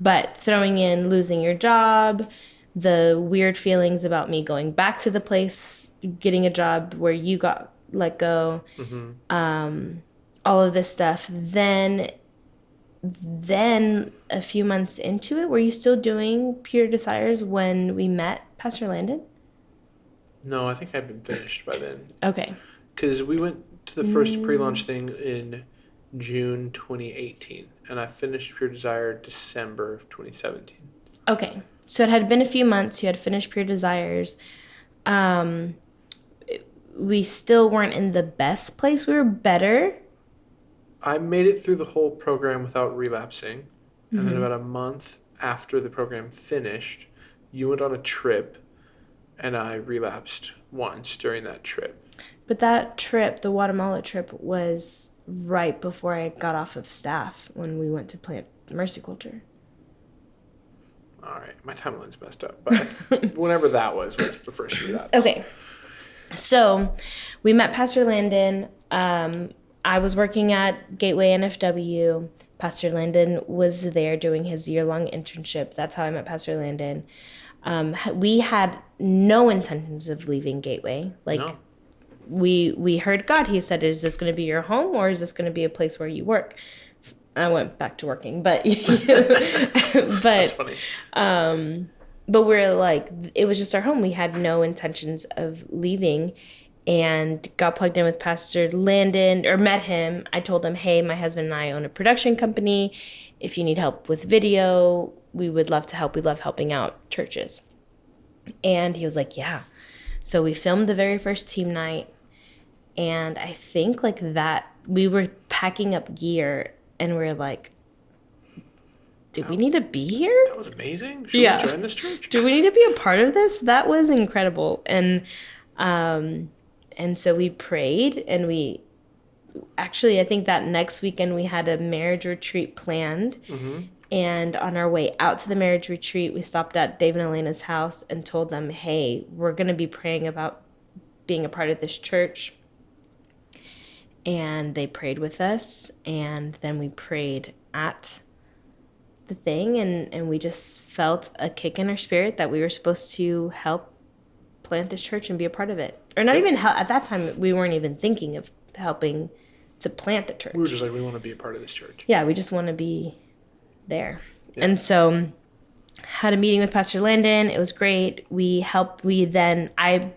But throwing in losing your job, the weird feelings about me going back to the place, getting a job where you got let go, all of this stuff. Then a few months into it, were you still doing Pure Desires when we met Pastor Landon? No, I think I'd been finished by then. Okay. Because we went to the first pre-launch thing in June 2018, and I finished Pure Desire December of 2017. Okay. So it had been a few months. You had finished Pure Desires. We still weren't in the best place. We were better. I made it through the whole program without relapsing. And then about a month after the program finished, you went on a trip, and I relapsed once during that trip. But that trip, the Guatemala trip, was right before I got off of staff when we went to plant Mercy Culture. All right. My timeline's messed up. But whenever that was the first relapse. Okay. So we met Pastor Landon. I was working at Gateway NFW. Pastor Landon was there doing his year-long internship. That's how I met Pastor Landon. We had no intentions of leaving Gateway. No. We heard God. He said, is this going to be your home, or is this going to be a place where you work? I went back to working, but That's funny. But we're like, it was just our home. We had no intentions of leaving. And got plugged in with Pastor Landon, or met him. I told him, hey, my husband and I own a production company. If you need help with video, we would love to help. We love helping out churches. And he was like, yeah. So we filmed the very first team night. And I think like that, we were packing up gear, and we're like, do we need to be here? That was amazing. Should we join this church? Do we need to be a part of this? That was incredible. And so we prayed, and I think that next weekend we had a marriage retreat planned. And on our way out to the marriage retreat, we stopped at Dave and Elena's house and told them, hey, we're going to be praying about being a part of this church. And they prayed with us, and then we prayed at the thing, and we just felt a kick in our spirit that we were supposed to help plant this church and be a part of it. Or not even at that time, we weren't even thinking of helping to plant the church. We were just like, we want to be a part of this church. Yeah, we just want to be there. Yeah. And so had a meeting with Pastor Landon. It was great. I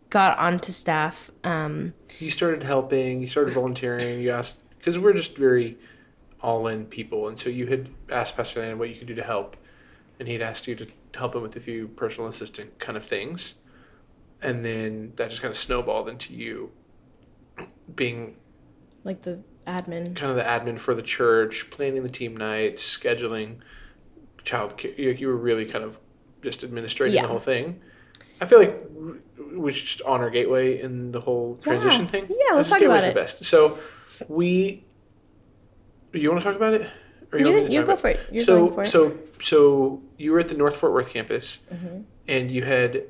got onto staff. You started helping, you started volunteering, you asked, because we're just very all-in people, and so you had asked Pastor Landon what you could do to help, and he'd asked you to help him with a few personal assistant kind of things. And then that just kind of snowballed into you being like the admin. Kind of the admin for the church, planning the team nights, scheduling child care. You were really kind of just administrating Yeah. the whole thing. I feel like we should just honor Gateway in the whole transition thing. Yeah, let's talk Gateway's about the it. best. So you want to talk about it? Or You want me to talk go about for it. You're going for it. So you were at the North Fort Worth campus, Mm-hmm. and you had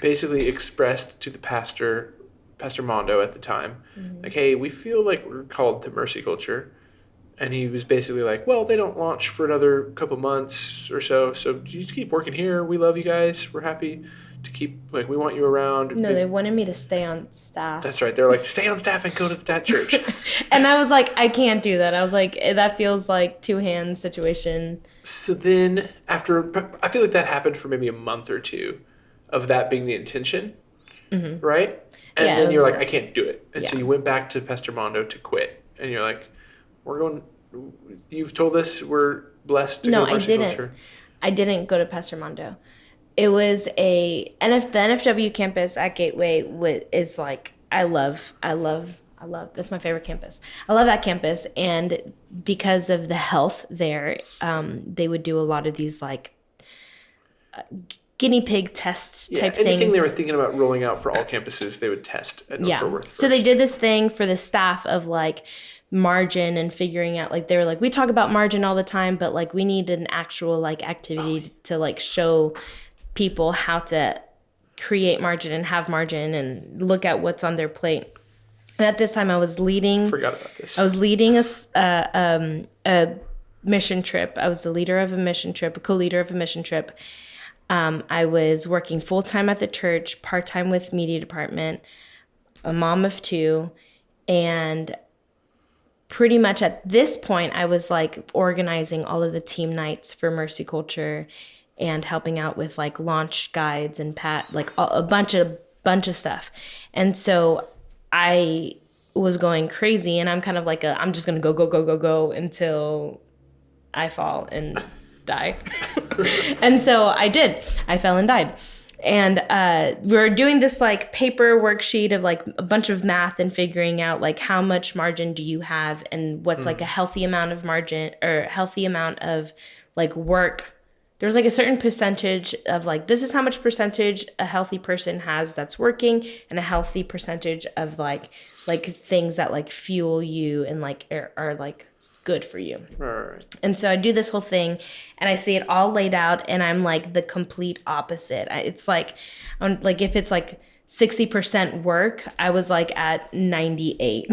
basically expressed to the Pastor Mondo at the time, Mm-hmm. like, hey, we feel like we're called to mercy culture. And he was basically like, well, they don't launch for another couple months or so. So you just keep working here. We love you guys. We're happy to keep, like, we want you around. No, they wanted me to stay on staff. That's right. They're like, stay on staff and go to that church. And I was like, I can't do that. I was like, that feels like two-hand situation. So then after, I feel like that happened for maybe a month or two of that being the intention, right? And Yeah, then you're like, I can't do it. And so Yeah. you went back to Pastor Mondo to quit. And you're like, you've told us we're blessed to No, go to I Mercy didn't. Culture. I didn't go to Pastor Mondo. It was the NFW campus at Gateway is like, I love, that's my favorite campus. I love that campus. And because of the health there, they would do a lot of these like guinea pig test type anything thing. they were thinking about rolling out for all campuses, they would test at North Fort Worth first. So they did this thing for the staff of like margin and figuring out, like, they were like, we talk about margin all the time, but like we need an actual like activity to like show people how to create margin and have margin and look at what's on their plate. And at this time I was leading Forgot about this. I was leading a mission trip. I was the leader of a mission trip, a co-leader of a mission trip. I was working full-time at the church, part-time with media department, a mom of two, and pretty much at this point, I was like organizing all of the team nights for Mercy Culture and helping out with like launch guides and like a bunch of stuff. And so I was going crazy, and I'm kind of like I'm just going to go until I fall and die. And so I did. I fell and died. And we were doing this like paper worksheet of like a bunch of math and figuring out like how much margin do you have and what's like a healthy amount of margin or healthy amount of like work. There's like a certain percentage of like, this is how much percentage a healthy person has that's working, and a healthy percentage of like things that like fuel you and like are like good for you. Right. And so I do this whole thing and I see it all laid out, and I'm like the complete opposite. It's like, if it's like 60% work, I was like at 98.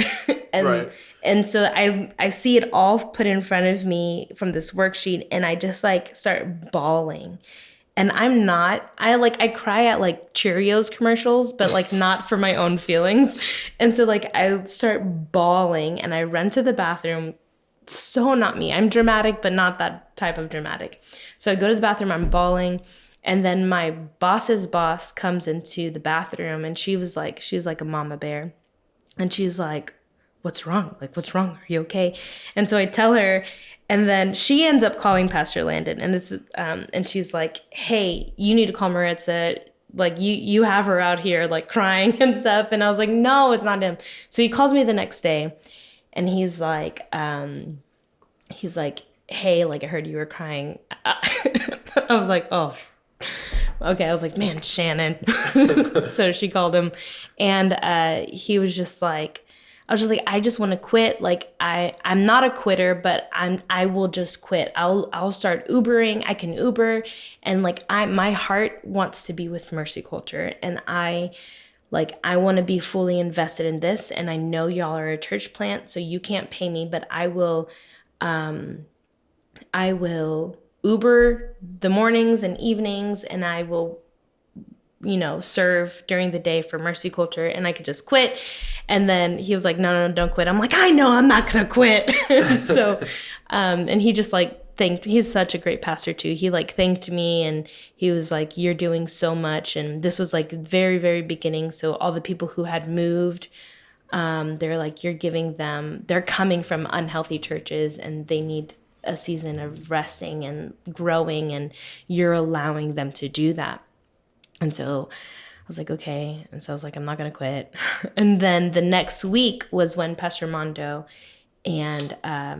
And so I see it all put in front of me from this worksheet, and I just like start bawling. And I cry at like Cheerios commercials, but like not for my own feelings. And so like I start bawling and I run to the bathroom. So not me. I'm dramatic, but not that type of dramatic. So I go to the bathroom, I'm bawling. And then my boss's boss comes into the bathroom, and she's like a mama bear. And she's like, what's wrong? Like, what's wrong? Are you okay? And so I tell her, and then she ends up calling Pastor Landon, and she's like, hey, you need to call Maritza. Like you have her out here like crying and stuff. And I was like, no, it's not him. So he calls me the next day, and he's like, hey, like I heard you were crying. I was like, oh, okay. I was like, man, Shannon. So she called him, and he was just like, I just want to quit. Like I'm not a quitter, but I will just quit. I'll start Ubering. I can Uber, and like my heart wants to be with Mercy Culture, and I want to be fully invested in this. And I know y'all are a church plant, so you can't pay me, but I will Uber the mornings and evenings, and I will, serve during the day for Mercy Culture, and I could just quit. And then he was like, no, don't quit. I'm like, I know I'm not going to quit. So, and he just like he's such a great pastor too. He like thanked me, and he was like, you're doing so much. And this was like very, very beginning. So all the people who had moved, they're like, they're coming from unhealthy churches, and they need a season of resting and growing, and you're allowing them to do that. And so I was like, okay. And so I was like, I'm not going to quit. And then the next week was when Pastor Mondo And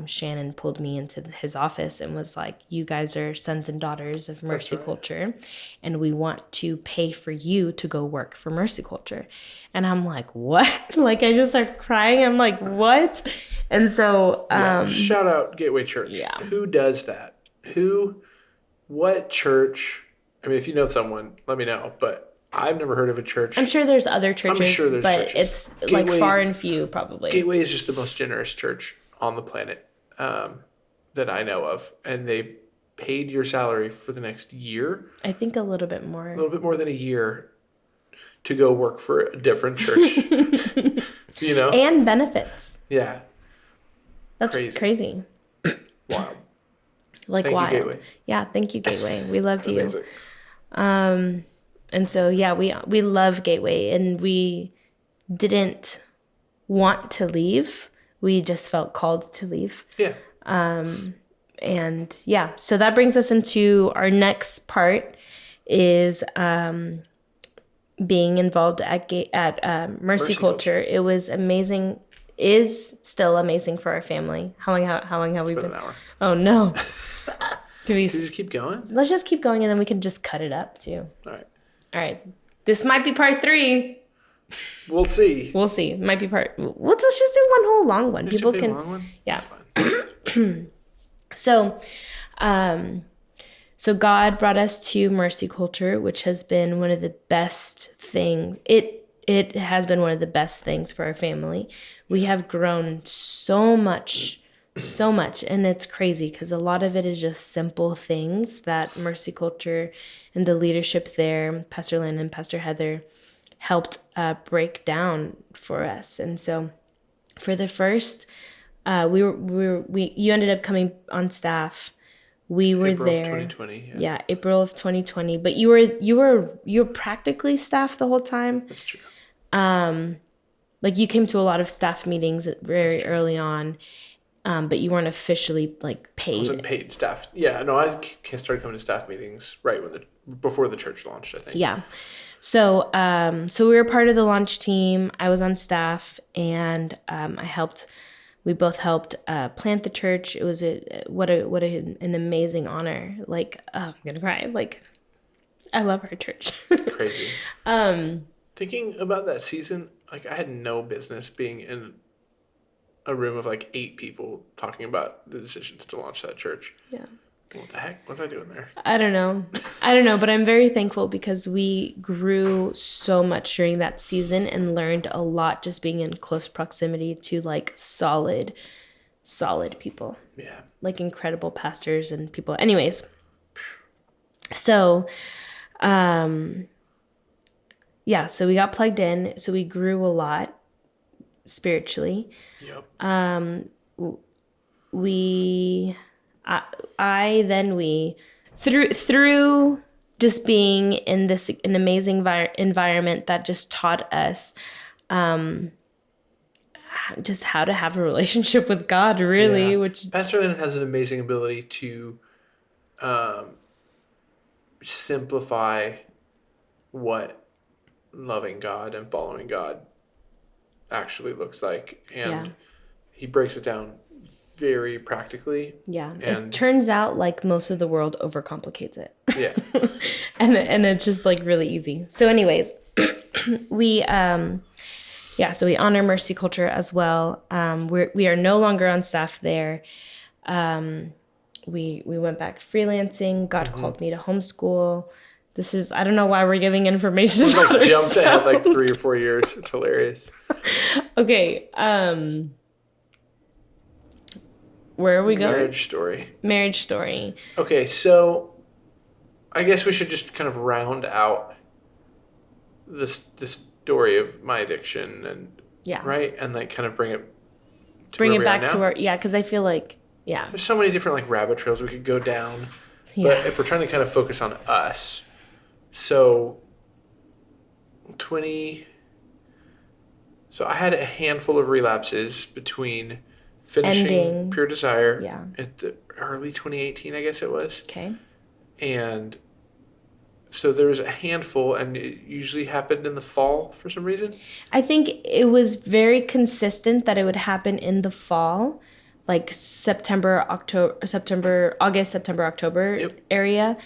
Shannon pulled me into his office and was like, you guys are sons and daughters of Mercy Culture, and we want to pay for you to go work for Mercy Culture. And I'm like, what? Like, I just start crying. I'm like, what? And so... shout out Gateway Church. Yeah. Who does that? What church? I mean, if you know someone, let me know. But I've never heard of a church. I'm sure there's other churches, but churches. it's Gateway, like far and few probably. Gateway is just the most generous church on the planet that I know of. And they paid your salary for the next year. I think a little bit more. A little bit more than a year to go work for a different church. You know? And benefits. Yeah. That's crazy. Wow. Like Thank wild. you, Gateway. Yeah, thank you, Gateway. We love you. Amazing. And so yeah, we love Gateway, and we didn't want to leave. We just felt called to leave. Yeah. And yeah, so that brings us into our next part is being involved at Mercy Culture. It was amazing. Is still amazing for our family. How long have we been? An hour. Oh no. Do we just keep going? Let's just keep going, and then we can just cut it up too. All right. This might be part 3. We'll see. Might be part. Let's just do one whole long one. People can. Long one? Yeah. That's fine. So God brought us to Mercy Culture, which has been one of the best things. It has been one of the best things for our family. We have grown so much, and it's crazy because a lot of it is just simple things that Mercy Culture and the leadership there, Pastor Lynn and Pastor Heather, helped break down for us. And so for the first, you ended up coming on staff. We were April there. Of 2020. Yeah, April of 2020. But you were practically staff the whole time. That's true. Like you came to a lot of staff meetings very early on, but you weren't officially like paid. I wasn't paid staff. Yeah, no, I started coming to staff meetings right before the church launched, I think. Yeah. So we were part of the launch team. I was on staff, and we both helped plant the church. It was an amazing honor. Like, I'm gonna cry. Like, I love our church. Crazy. Thinking about that season, like I had no business being in a room of like 8 people talking about the decisions to launch that church. Yeah. What the heck was I doing there? I don't know, but I'm very thankful because we grew so much during that season and learned a lot just being in close proximity to like solid people. Yeah. Like incredible pastors and people. Anyways, so, yeah, so we got plugged in. So we grew a lot spiritually. Yep. Through just being in an amazing environment that just taught us just how to have a relationship with God, really. Yeah. Which Pastor Lynn has an amazing ability to simplify what loving God and following God actually looks like, and he breaks it down very practically. Yeah, and it turns out like most of the world overcomplicates it. Yeah. and it's just like really easy. So anyways, we honor Mercy Culture as well. We are no longer on staff there. We went back to freelancing. God called me to homeschool. I don't know why we're giving information about like jumped ahead like ourselves. 3 or 4 years. It's hilarious. Okay. Where are we going? Marriage story. Okay, so I guess we should just kind of round out the story of my addiction and right, and like kind of bring it back to where because I feel like there's so many different like rabbit trails we could go down. But if we're trying to kind of focus on us, so I had a handful of relapses between finishing Pure Desire at the early 2018, I guess it was. Okay. And so there was a handful, and it usually happened in the fall for some reason. I think it was very consistent that it would happen in the fall. like August, September, October Yep. area.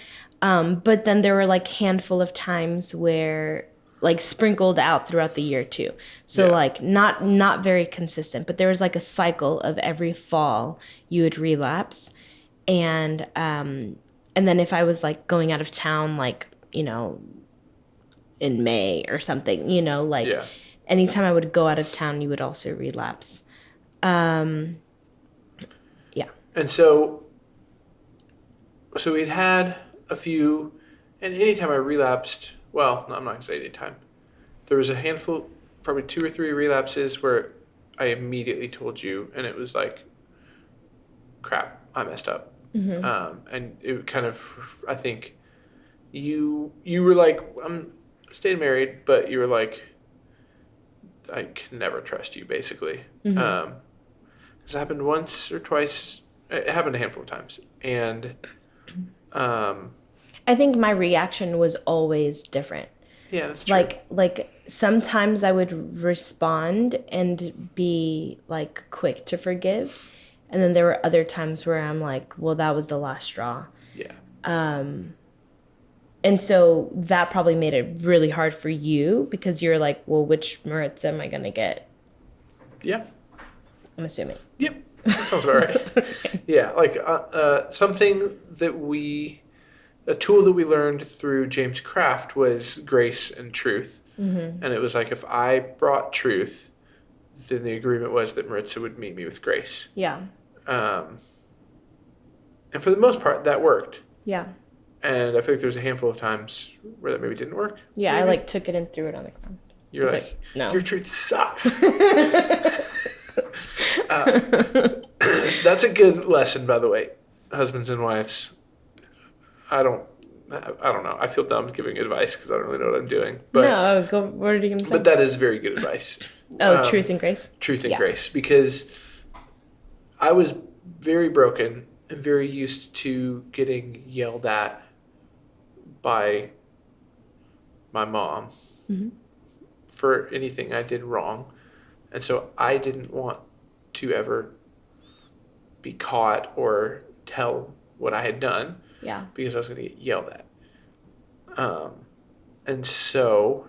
But then there were like handful of times where like sprinkled out throughout the year too. So Yeah. like not very consistent, but there was like a cycle of every fall you would relapse. And then if I was like going out of town, like, you know, in May or something, you know, like Yeah. anytime I would go out of town, you would also relapse. Yeah. And so we'd had a few, and anytime I relapsed, well, no, I'm not going to say anytime. There was a handful, probably 2 or 3 relapses where I immediately told you, and it was like, crap, I messed up. And it kind of, I think, you were like, I'm staying married, but you were like, I can never trust you, basically. It's happened once or twice. It happened a handful of times. And I think my reaction was always different. yeah, that's true. Like sometimes I would respond and be like quick to forgive. And then there were other times where I'm like, well, that was the last straw. Yeah. And so that probably made it really hard for you because you're like, well, which Maritza am I going to get? Yeah. I'm assuming. Yep. That sounds about right. Yeah. Like something that a tool that we learned through James Craft was grace and truth. And it was like, if I brought truth, then the agreement was that Maritza would meet me with grace. Yeah. And for the most part, that worked. Yeah. And I feel like there was a handful of times where that maybe didn't work. Yeah. Maybe. I like took it and threw it on the ground. You're It's like, no. Your truth sucks. That's a good lesson, by the way, husbands and wives. I don't know. I feel dumb giving advice because I don't really know what I'm doing. But no, go. What are you going to say? But that is very good advice. Truth and grace. Truth and grace, because I was very broken and very used to getting yelled at by my mom for anything I did wrong. And so I didn't want to ever be caught or tell what I had done. Yeah. Because I was going to get yelled at. And so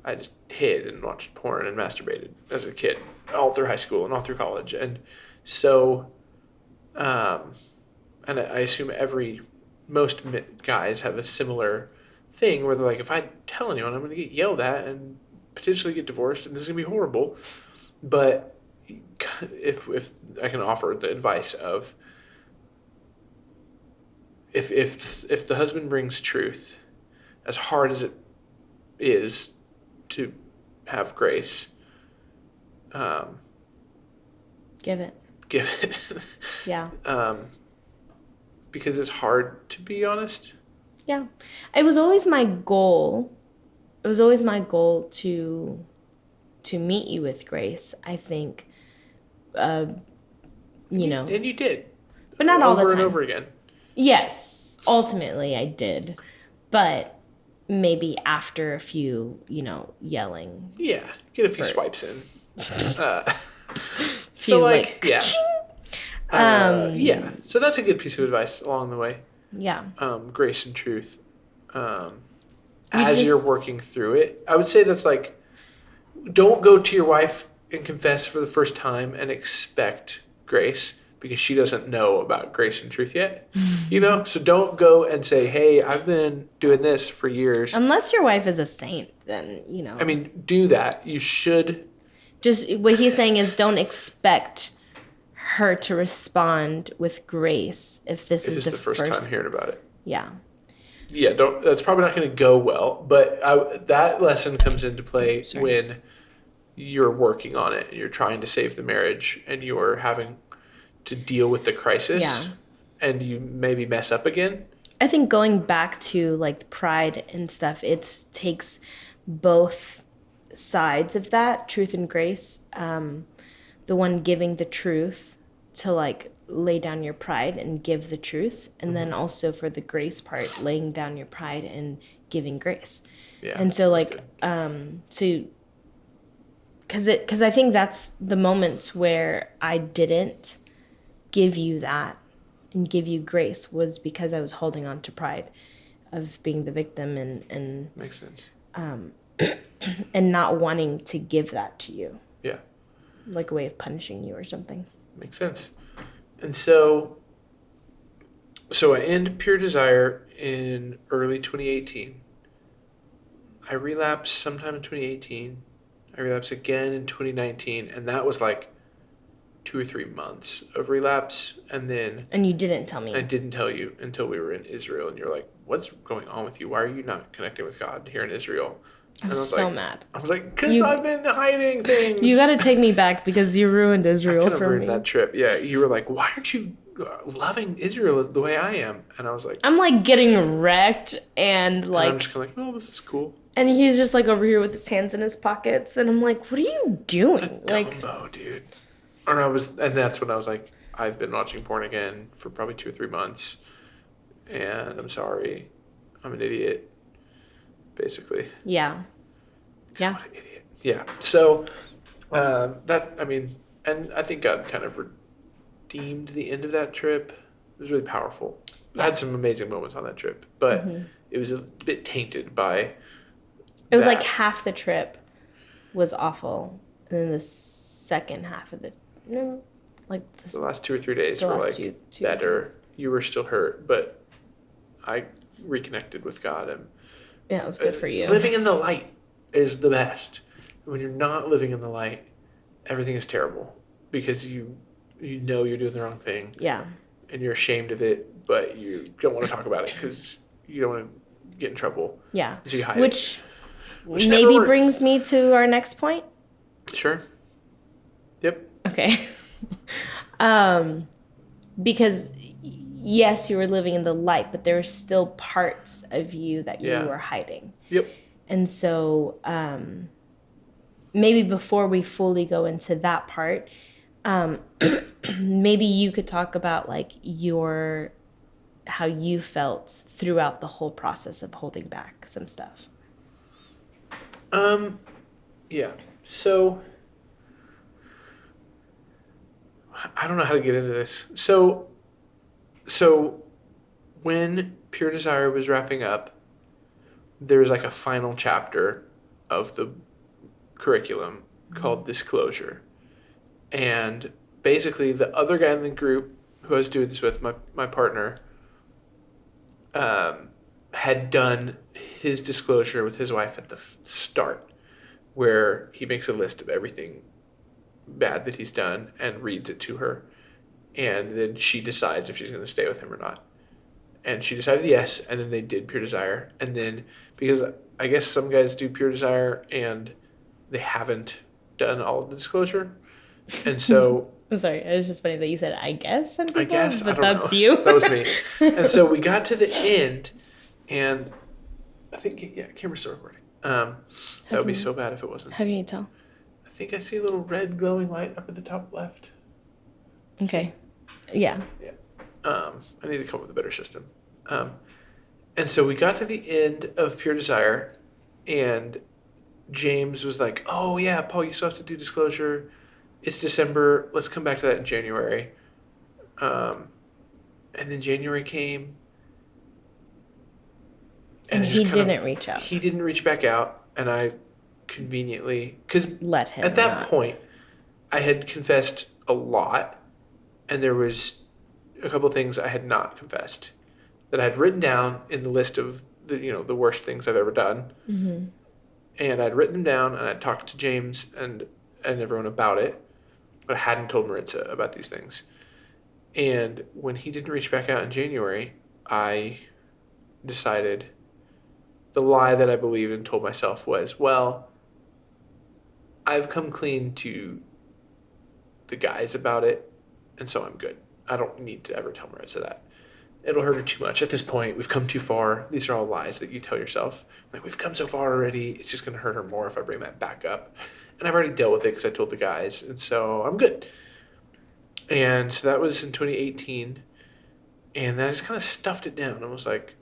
I just hid and watched porn and masturbated as a kid, all through high school and all through college. And so, and I assume most guys have a similar thing where they're like, if I tell anyone, I'm going to get yelled at and potentially get divorced, and this is going to be horrible. But if I can offer the advice of, if the husband brings truth, as hard as it is to have grace, Give it. Yeah. Because it's hard, to be honest. Yeah. It was always my goal. It was always my goal to meet you with grace, I think. You know. And you did. But not all the time. Over and over again. Yes. Ultimately, I did. But maybe after a few, yelling. Yeah. Get a few Birds. swipes in. Few, So, like, yeah. yeah. So that's a good piece of advice along the way. Yeah. Grace and truth. As you're working through it, I would say that's like, don't go to your wife and confess for the first time and expect grace, because she doesn't know about grace and truth yet. So don't go and say, hey, I've been doing this for years. Unless your wife is a saint, then, I mean, do that. You should. Just what he's saying is don't expect her to respond with grace if this is the first time hearing about it. Yeah. Yeah, that's probably not going to go well. But that lesson comes into play when you're working on it and you're trying to save the marriage and you're having to deal with the crisis and you maybe mess up again. I think going back to like pride and stuff, it takes both sides of that, truth and grace. The one giving the truth to like lay down your pride and give the truth, and then also for the grace part, laying down your pride and giving grace. Yeah. And so like so because I think that's the moments where I didn't give you that and give you grace was because I was holding on to pride of being the victim and Makes sense. and not wanting to give that to you, Yeah. like a way of punishing you or something. Makes sense. And so I end Pure Desire in early 2018. I relapsed sometime in 2018. I relapsed again in 2019, and that was like 2 or 3 months of relapse. And then And you didn't tell me. I didn't tell you until we were in Israel, and you're like, "What's going on with you? Why are you not connecting with God here in Israel?" I was so mad. I was like, "Because I've been hiding things." You got to take me back because you ruined I Israel kind of for ruined me. that trip. Yeah, you were like, "Why aren't you loving Israel the way I am?" And I was like, I'm like getting wrecked and and like, I'm just kind of like, "Oh, this is cool." and he's just like over here with his hands in his pockets, and I'm like, what are you doing? Like, Dumbo, dude. And that's when I was like, I've been watching porn again for probably 2 or 3 months, and I'm sorry, I'm an idiot, basically. yeah. Yeah. What an idiot. Yeah. So and I think God kind of redeemed the end of that trip. It was really powerful. I had some amazing moments on that trip, but it was a bit tainted by. It was like half the trip was awful, and then the second half of the the last 2 or 3 days the were last like two better. days. You were still hurt, but I reconnected with God, and Yeah, it was good for you. living in the light is the best. When you're not living in the light, everything is terrible because you know you're doing the wrong thing. Yeah. And you're ashamed of it, but you don't want to talk about it because you don't want to get in trouble. Yeah. So you hide Which never maybe works. brings me to our next point. Sure. Yep. Okay. Because yes, you were living in the light, but there were still parts of you that you were hiding. Yep. And so maybe before we fully go into that part, maybe you could talk about like how you felt throughout the whole process of holding back some stuff. Yeah. So I don't know how to get into this. So when Pure Desire was wrapping up, there was like a final chapter of the curriculum called Disclosure. And basically the other guy in the group who I was doing this with, my partner, had done his disclosure with his wife at the start, where he makes a list of everything bad that he's done and reads it to her. And then she decides if she's going to stay with him or not. And she decided yes, and then they did Pure Desire. And then, because I guess some guys do Pure Desire and they haven't done all of the disclosure. And so... I'm sorry, it was just funny that you said, I guess, some people, I guess, but I don't that's know. you. That was me. And so we got to the end, and I think, camera's still recording. That would be so bad if it wasn't. How can you tell? I think I see a little red glowing light up at the top left. Okay. Yeah. Yeah. I need to come up with a better system. And so we got to the end of Pure Desire, and James was like, "Oh yeah, Paul, you still have to do disclosure. It's December. Let's come back to that in January." And then January came, And he didn't reach out. He didn't reach back out, and I conveniently, because Let him at that not. point, I had confessed a lot, and there was a couple of things I had not confessed that I had written down in the list of the worst things I've ever done. Mm-hmm. And I'd written them down, and I'd talked to James and everyone about it, but I hadn't told Maritza about these things. And when he didn't reach back out in January, I decided the lie that I believed and told myself was, well, I've come clean to the guys about it, and so I'm good. I don't need to ever tell Maritza that. It'll hurt her too much. At this point, we've come too far. These are all lies that you tell yourself. Like, we've come so far already, it's just going to hurt her more if I bring that back up. And I've already dealt with it because I told the guys, and so I'm good. And so that was in 2018. And then I just kind of stuffed it down and was like,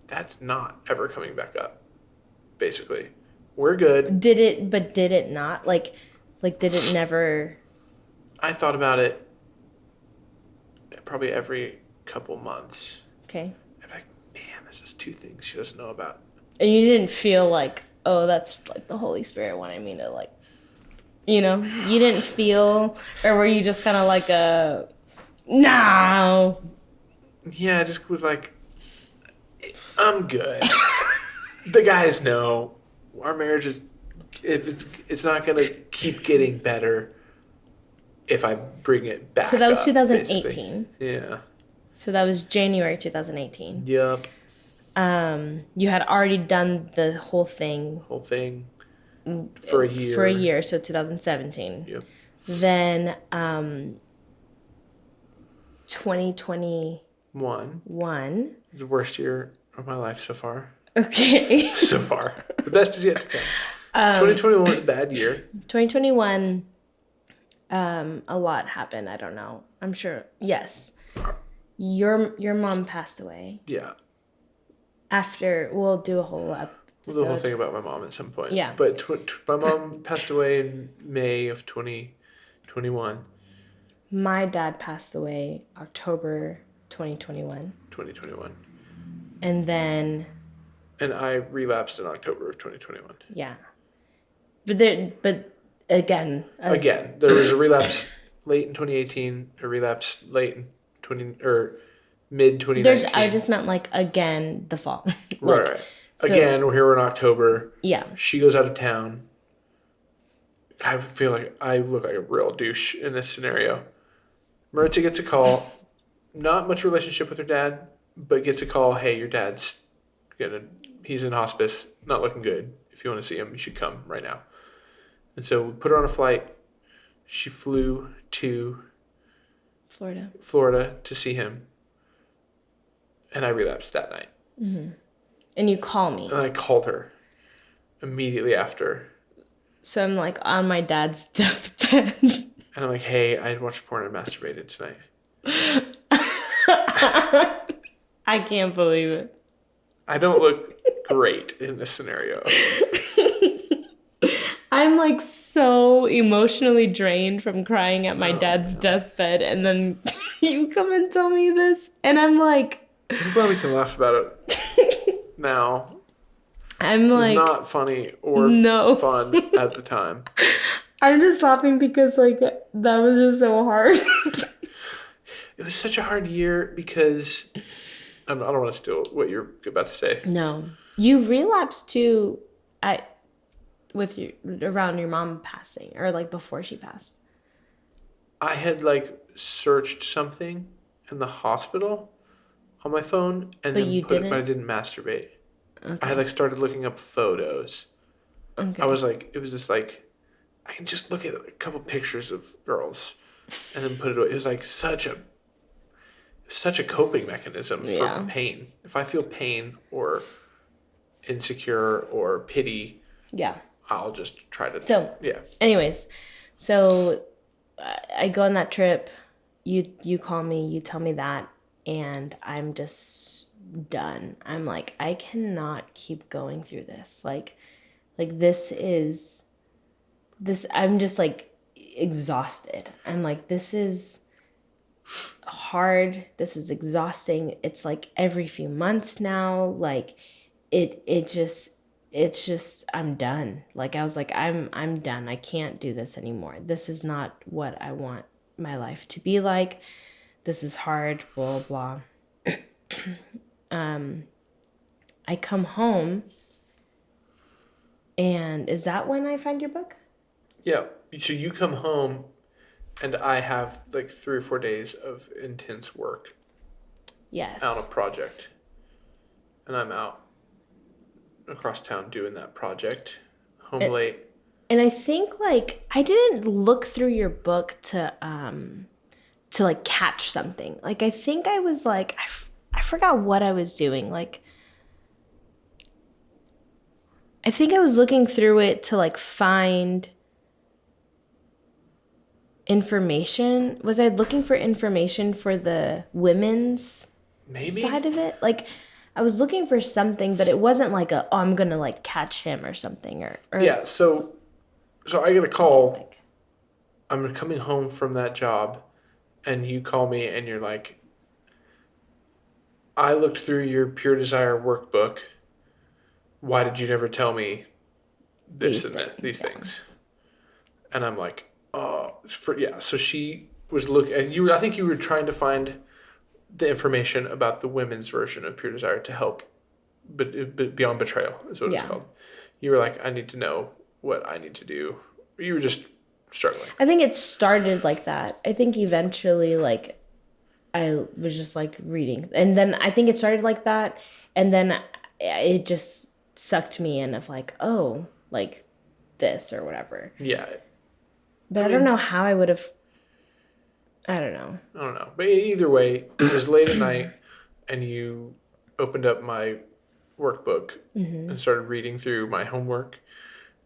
that's not ever coming back up, basically. We're good. Did it not? Like, Like, did it never... I thought about it probably every couple months. Okay. I'm like, man, there's just 2 things she doesn't know about. And you didn't feel like, oh, that's like the Holy Spirit wanting me to like, you know, you didn't feel, or were you just kind of like no? Yeah, I just was like, I'm good. The guys know our marriage is, if it's not gonna keep getting better if I bring it back. So that was up, 2018. basically. Yeah. So that was January 2018. Yep. You had already done the whole thing for a year. For a year, so 2017. Yep. Then 2021. It's the worst year of my life so far. Okay. So far. The best is yet to come. 2021 was a bad year. 2021, a lot happened. I don't know. I'm sure. Yes. Your mom passed away. Yeah. After, we'll do a whole episode. We'll do a whole thing about my mom at some point. Yeah. But my mom passed away in May of 2021. My dad passed away October 2021. 2021. And then... And I relapsed in October of 2021. Yeah. But again... Again, there was a relapse late in 2018, a relapse late in mid 2019. I just meant like again the fall. Right. So, again, we're in October. Yeah. She goes out of town. I feel like I look like a real douche in this scenario. Maritza gets a call. Not much relationship with her dad, but gets a call. Hey, your dad's he's in hospice, not looking good. If you want to see him, you should come right now. And so we put her on a flight. She flew to Florida to see him. And I relapsed that night. Mm-hmm. And you call me. And I called her immediately after. So I'm like on my dad's deathbed. And I'm like, hey, I watched porn and masturbated tonight. I can't believe it. I don't look great in this scenario. I'm like so emotionally drained from crying at my dad's deathbed. And then you come and tell me this. And I'm like... I'm glad we can laugh about it now. I'm like... It's not funny or fun at the time. I'm just laughing because like that was just so hard. It was such a hard year because... I don't want to steal what you're about to say. No. You relapsed too around your mom passing or like before she passed. I had like searched something in the hospital on my phone and but I didn't masturbate. Okay. I had like started looking up photos. Okay. I was like, it was just like, I can just look at a couple pictures of girls and then put it away. It was like such a coping mechanism for pain. If I feel pain or insecure or pity, I'll just try to. So anyways, so I go on that trip. You call me. You tell me that, and I'm just done. I'm like, I cannot keep going through this. Like this is this. I'm just like exhausted. I'm like, this is hard. This is exhausting. It's like every few months now. Like it's just I'm done. Like I was like, I'm done. I can't do this anymore. This is not what I want my life to be like. This is hard, blah blah. I come home, and is that when I find your book? Yeah. So you come home and I have like 3 or 4 days of intense work. Yes. On a project. And I'm out across town doing that project. Home late. And I think like I didn't look through your book to like catch something. Like I think I was like I forgot what I was doing. Like I think I was looking through it to like find information. Was I looking for information for the women's side of it? Like I was looking for something, but it wasn't like I'm gonna like catch him or something or yeah. So I get a call I'm coming home from that job and you call me and you're like, I looked through your Pure Desire workbook. Why did you never tell me this and that, these things? And I'm like, oh, So she was looking, and I think you were trying to find the information about the women's version of Pure Desire to help, but Beyond Betrayal is what it's called. You were like, I need to know what I need to do. You were just struggling. I think it started like that. I think eventually, like, I was just like reading, and then I think it started like that, and then it just sucked me in of like, oh, like this or whatever. Yeah. But I don't know how I would have. I don't know. But either way, it was late at night, and you opened up my workbook and started reading through my homework.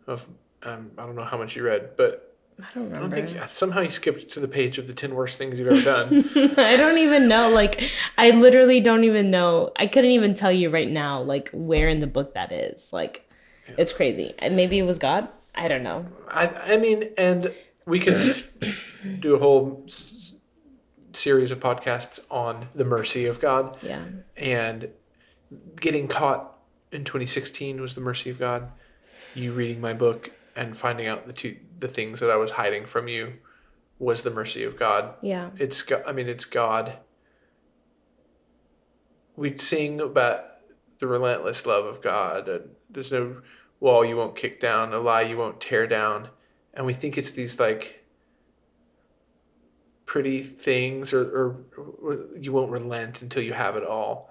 Of I don't know how much you read, but I don't remember. I don't think somehow you skipped to the page of the 10 worst things you've ever done. I don't even know. Like, I literally don't even know. I couldn't even tell you right now, like, where in the book that is. Like, it's crazy. And maybe it was God. I don't know. I mean, and we could just do a whole series of podcasts on the mercy of God. Yeah. And getting caught in 2016 was the mercy of God. You reading my book and finding out the things that I was hiding from you was the mercy of God. Yeah. It's God. We'd sing about the relentless love of God. And there's no wall you won't kick down, a lie you won't tear down. And we think it's these like pretty things or you won't relent until you have it all.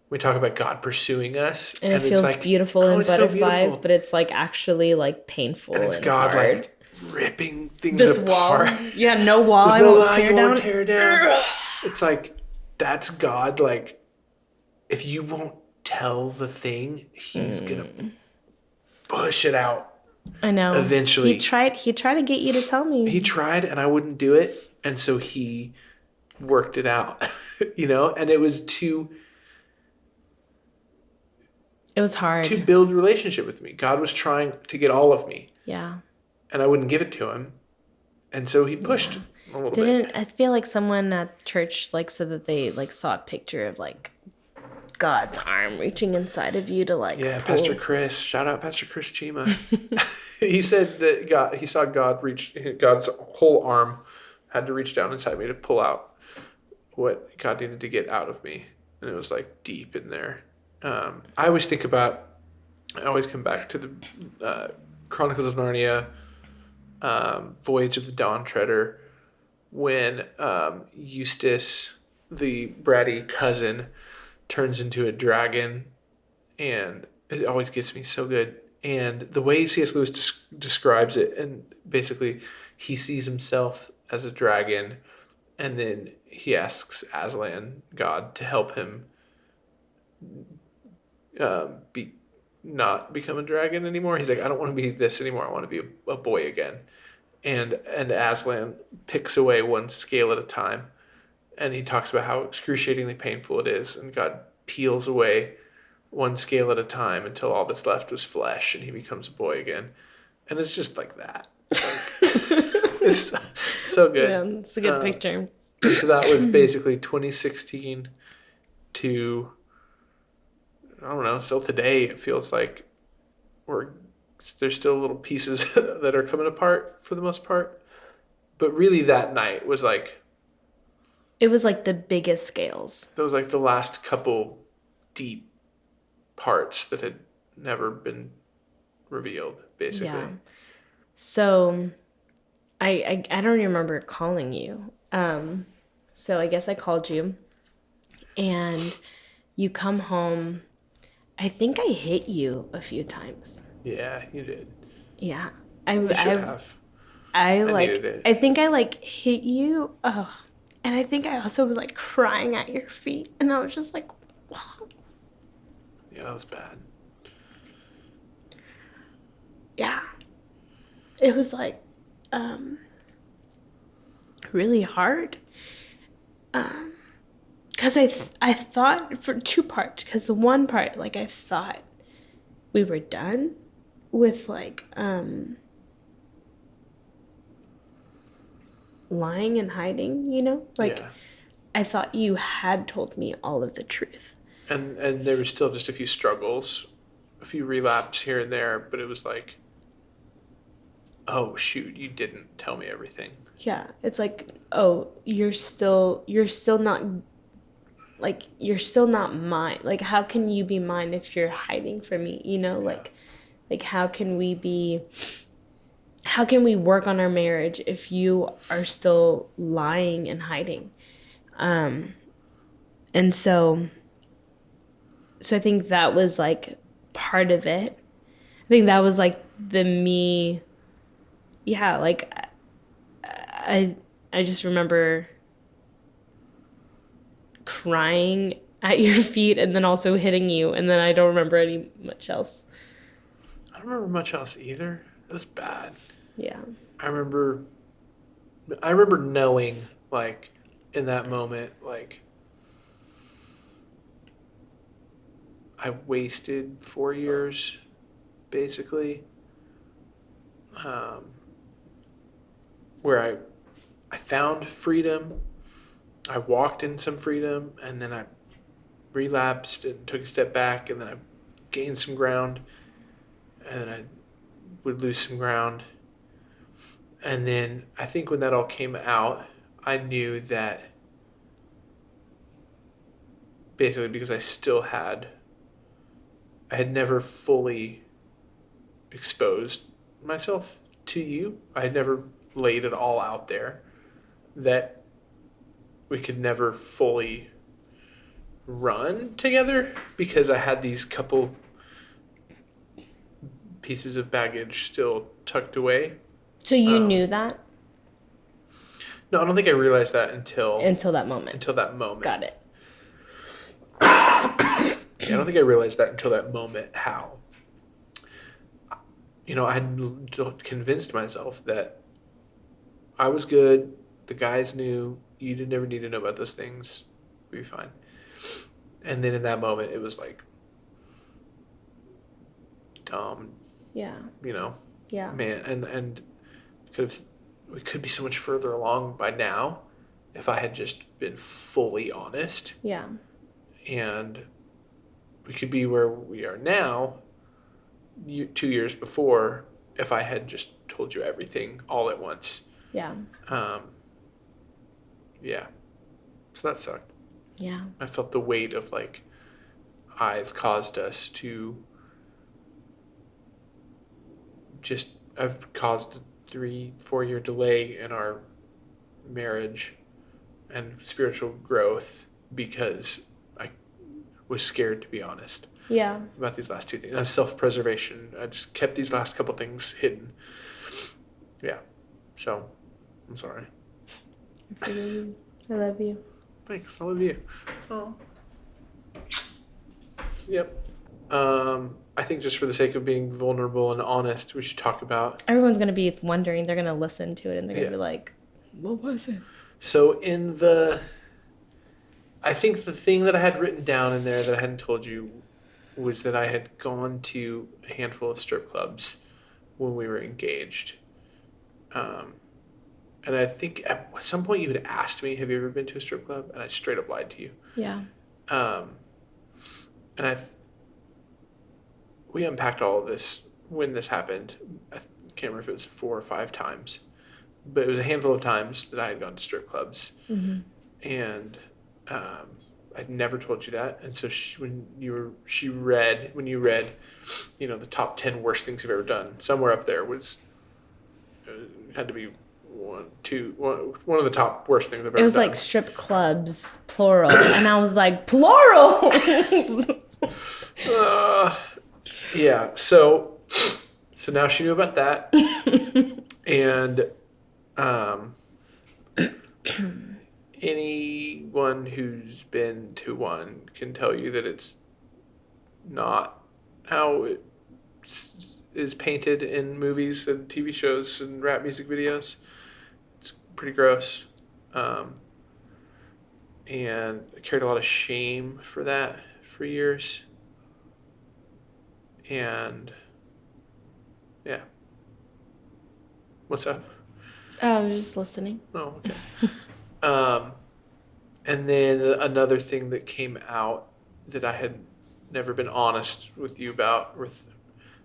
We talk about God pursuing us. And it feels like, beautiful and butterflies, but it's like actually like painful and God hard. Like ripping things this apart. Wall. Yeah, no wall There's I no won't lie tear you down. Won't tear down. It's like, that's God. Like, if you won't tell the thing, he's going to push it out. I know. Eventually. He tried to get you to tell me. He tried and I wouldn't do it. And so he worked it out, and it was it was hard to build a relationship with me. God was trying to get all of me. Yeah. And I wouldn't give it to him. And so he pushed a little bit. I feel like someone at church like said that they like saw a picture of like God's arm reaching inside of you to like pull. Pastor Chris, shout out Pastor Chris Chima. He said that he saw God's whole arm had to reach down inside me to pull out what God needed to get out of me. And it was like deep in there. I always come back to the Chronicles of Narnia, Voyage of the Dawn Treader, when Eustace, the bratty cousin, turns into a dragon, and it always gets me so good. And the way C.S. Lewis describes it, and basically he sees himself as a dragon, and then he asks Aslan, God, to help him not become a dragon anymore. He's like, I don't want to be this anymore. I want to be a boy again. And Aslan picks away one scale at a time. And he talks about how excruciatingly painful it is. And God peels away one scale at a time until all that's left was flesh and he becomes a boy again. And it's just like that. It's so good. Yeah, it's a good picture. And so that was basically 2016 to, I don't know, still today it feels like there's still little pieces that are coming apart for the most part. But really that night was like... It was like the biggest scales. That was like the last couple deep parts that had never been revealed, basically. Yeah. So I don't remember calling you. So I guess I called you and you come home. I think I hit you a few times. Yeah, you did. Yeah. You should have. I needed it. I think I like hit you. Oh. And I think I also was like crying at your feet. And I was just like, wow. Yeah, that was bad. Yeah. It was like really hard. Because I thought for two parts. Because the one part, like I thought we were done with like lying and hiding, you know? Like, Yeah. I thought you had told me all of the truth. And there was still just a few struggles, a few relapses here and there, but it was like, oh shoot, you didn't tell me everything. Yeah, it's like, oh, you're still not, like, you're still not mine. Like, how can you be mine if you're hiding from me, you know? Like how can we work on our marriage if you are still lying and hiding? And so I think that was like part of it. I think that was like the me. Yeah, like I just remember crying at your feet and then also hitting you, and then I don't remember any much else. I don't remember much else either. It was bad. Yeah. I remember knowing, like, in that moment, like, I wasted 4 years, basically, where I found freedom, I walked in some freedom, and then I relapsed and took a step back, and then I gained some ground, and then I would lose some ground. And then I think when that all came out, I knew that basically because I had never fully exposed myself to you. I had never laid it all out there, that we could never fully run together because I had these couple pieces of baggage still tucked away. So you knew that No, I don't think I realized that until that moment. Until that moment. Got it. I don't think I realized that until that moment, how, I had convinced myself that I was good, the guys knew, you didn't ever need to know about those things, we'd be fine. And then in that moment, it was like, dumb, Yeah. Yeah. man, and we could be so much further along by now if I had just been fully honest. Yeah. And we could be where we are now, 2 years before, if I had just told you everything all at once. Yeah. Yeah. So that sucked. Yeah. I felt the weight of, like, I've caused a 3-4 year delay in our marriage and spiritual growth because I was scared to be honest. Yeah. About these last two things. And self-preservation. I just kept these last couple things hidden. Yeah. So, I'm sorry. I love you. Thanks. I love you. Oh. Yep. I think just for the sake of being vulnerable and honest, we should talk about... Everyone's going to be wondering. They're going to listen to it and they're going to be like, what was it? So I think the thing that I had written down in there that I hadn't told you was that I had gone to a handful of strip clubs when we were engaged. And I think at some point you had asked me, have you ever been to a strip club? And I straight up lied to you. Yeah. And we unpacked all of this when this happened. I can't remember if it was 4 or 5 times, but it was a handful of times that I had gone to strip clubs. Mm-hmm. And I'd never told you that. And so when you read, the top 10 worst things you've ever done, somewhere up there had to be one of the top worst things I've ever done. It was like strip clubs, plural. And I was like, plural! Yeah. So now she knew about that. And anyone who's been to one can tell you that it's not how it is painted in movies and TV shows and rap music videos. It's pretty gross. And I carried a lot of shame for that for years. And yeah. What's up? Oh, I was just listening. Oh, okay. And then another thing that came out that I had never been honest with you about, I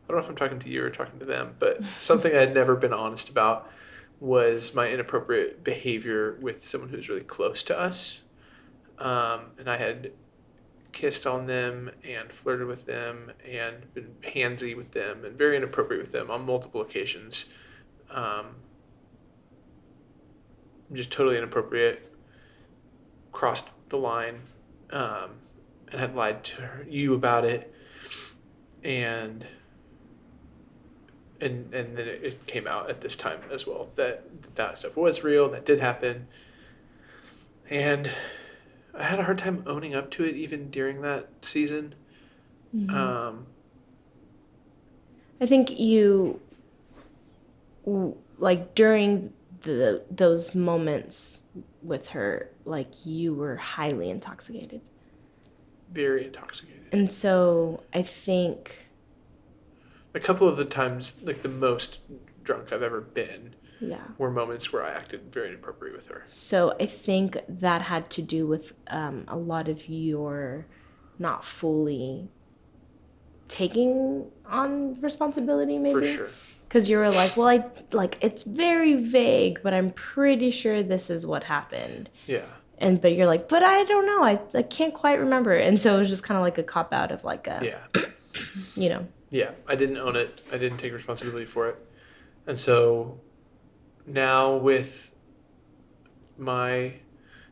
don't know if I'm talking to you or talking to them, but something I had never been honest about was my inappropriate behavior with someone who's really close to us. And I had kissed on them and flirted with them and been handsy with them and very inappropriate with them on multiple occasions. Just totally inappropriate, crossed the line, and had lied to you about it. And then it came out at this time as well that stuff was real, that did happen. And I had a hard time owning up to it even during that season. Mm-hmm. I think you, like, during those moments with her, like, you were highly intoxicated. Very intoxicated. And so I think a couple of the times, like the most drunk I've ever been, were moments where I acted very inappropriate with her. So I think that had to do with a lot of your not fully taking on responsibility, maybe. For sure. Because you were like, well, it's very vague, but I'm pretty sure this is what happened. Yeah. But you're like, but I don't know. I can't quite remember. And so it was just kind of like a cop out of like a, you know. Yeah, I didn't own it. I didn't take responsibility for it. And so now with my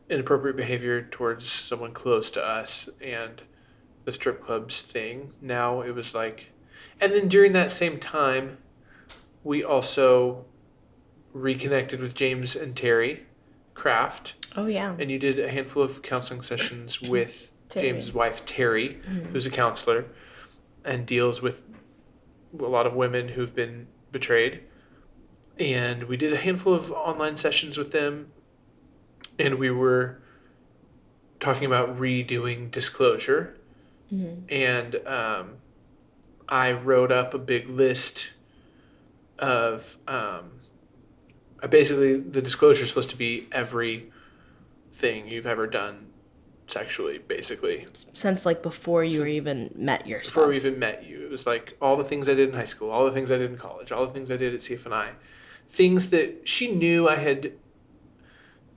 inappropriate behavior towards someone close to us and the strip clubs thing, now it was like, and then during that same time, we also reconnected with James and Terry Kraft. Oh, yeah. And you did a handful of counseling sessions with Terry. James's wife, Terry, who's a counselor and deals with a lot of women who've been betrayed. And we did a handful of online sessions with them. And we were talking about redoing disclosure. Mm-hmm. And I wrote up a big list of basically the disclosure is supposed to be every thing you've ever done sexually, basically. Since like before you even met yourself. Before we even met you. It was like all the things I did in high school, all the things I did in college, all the things I did at CFNI. Things that she knew I had,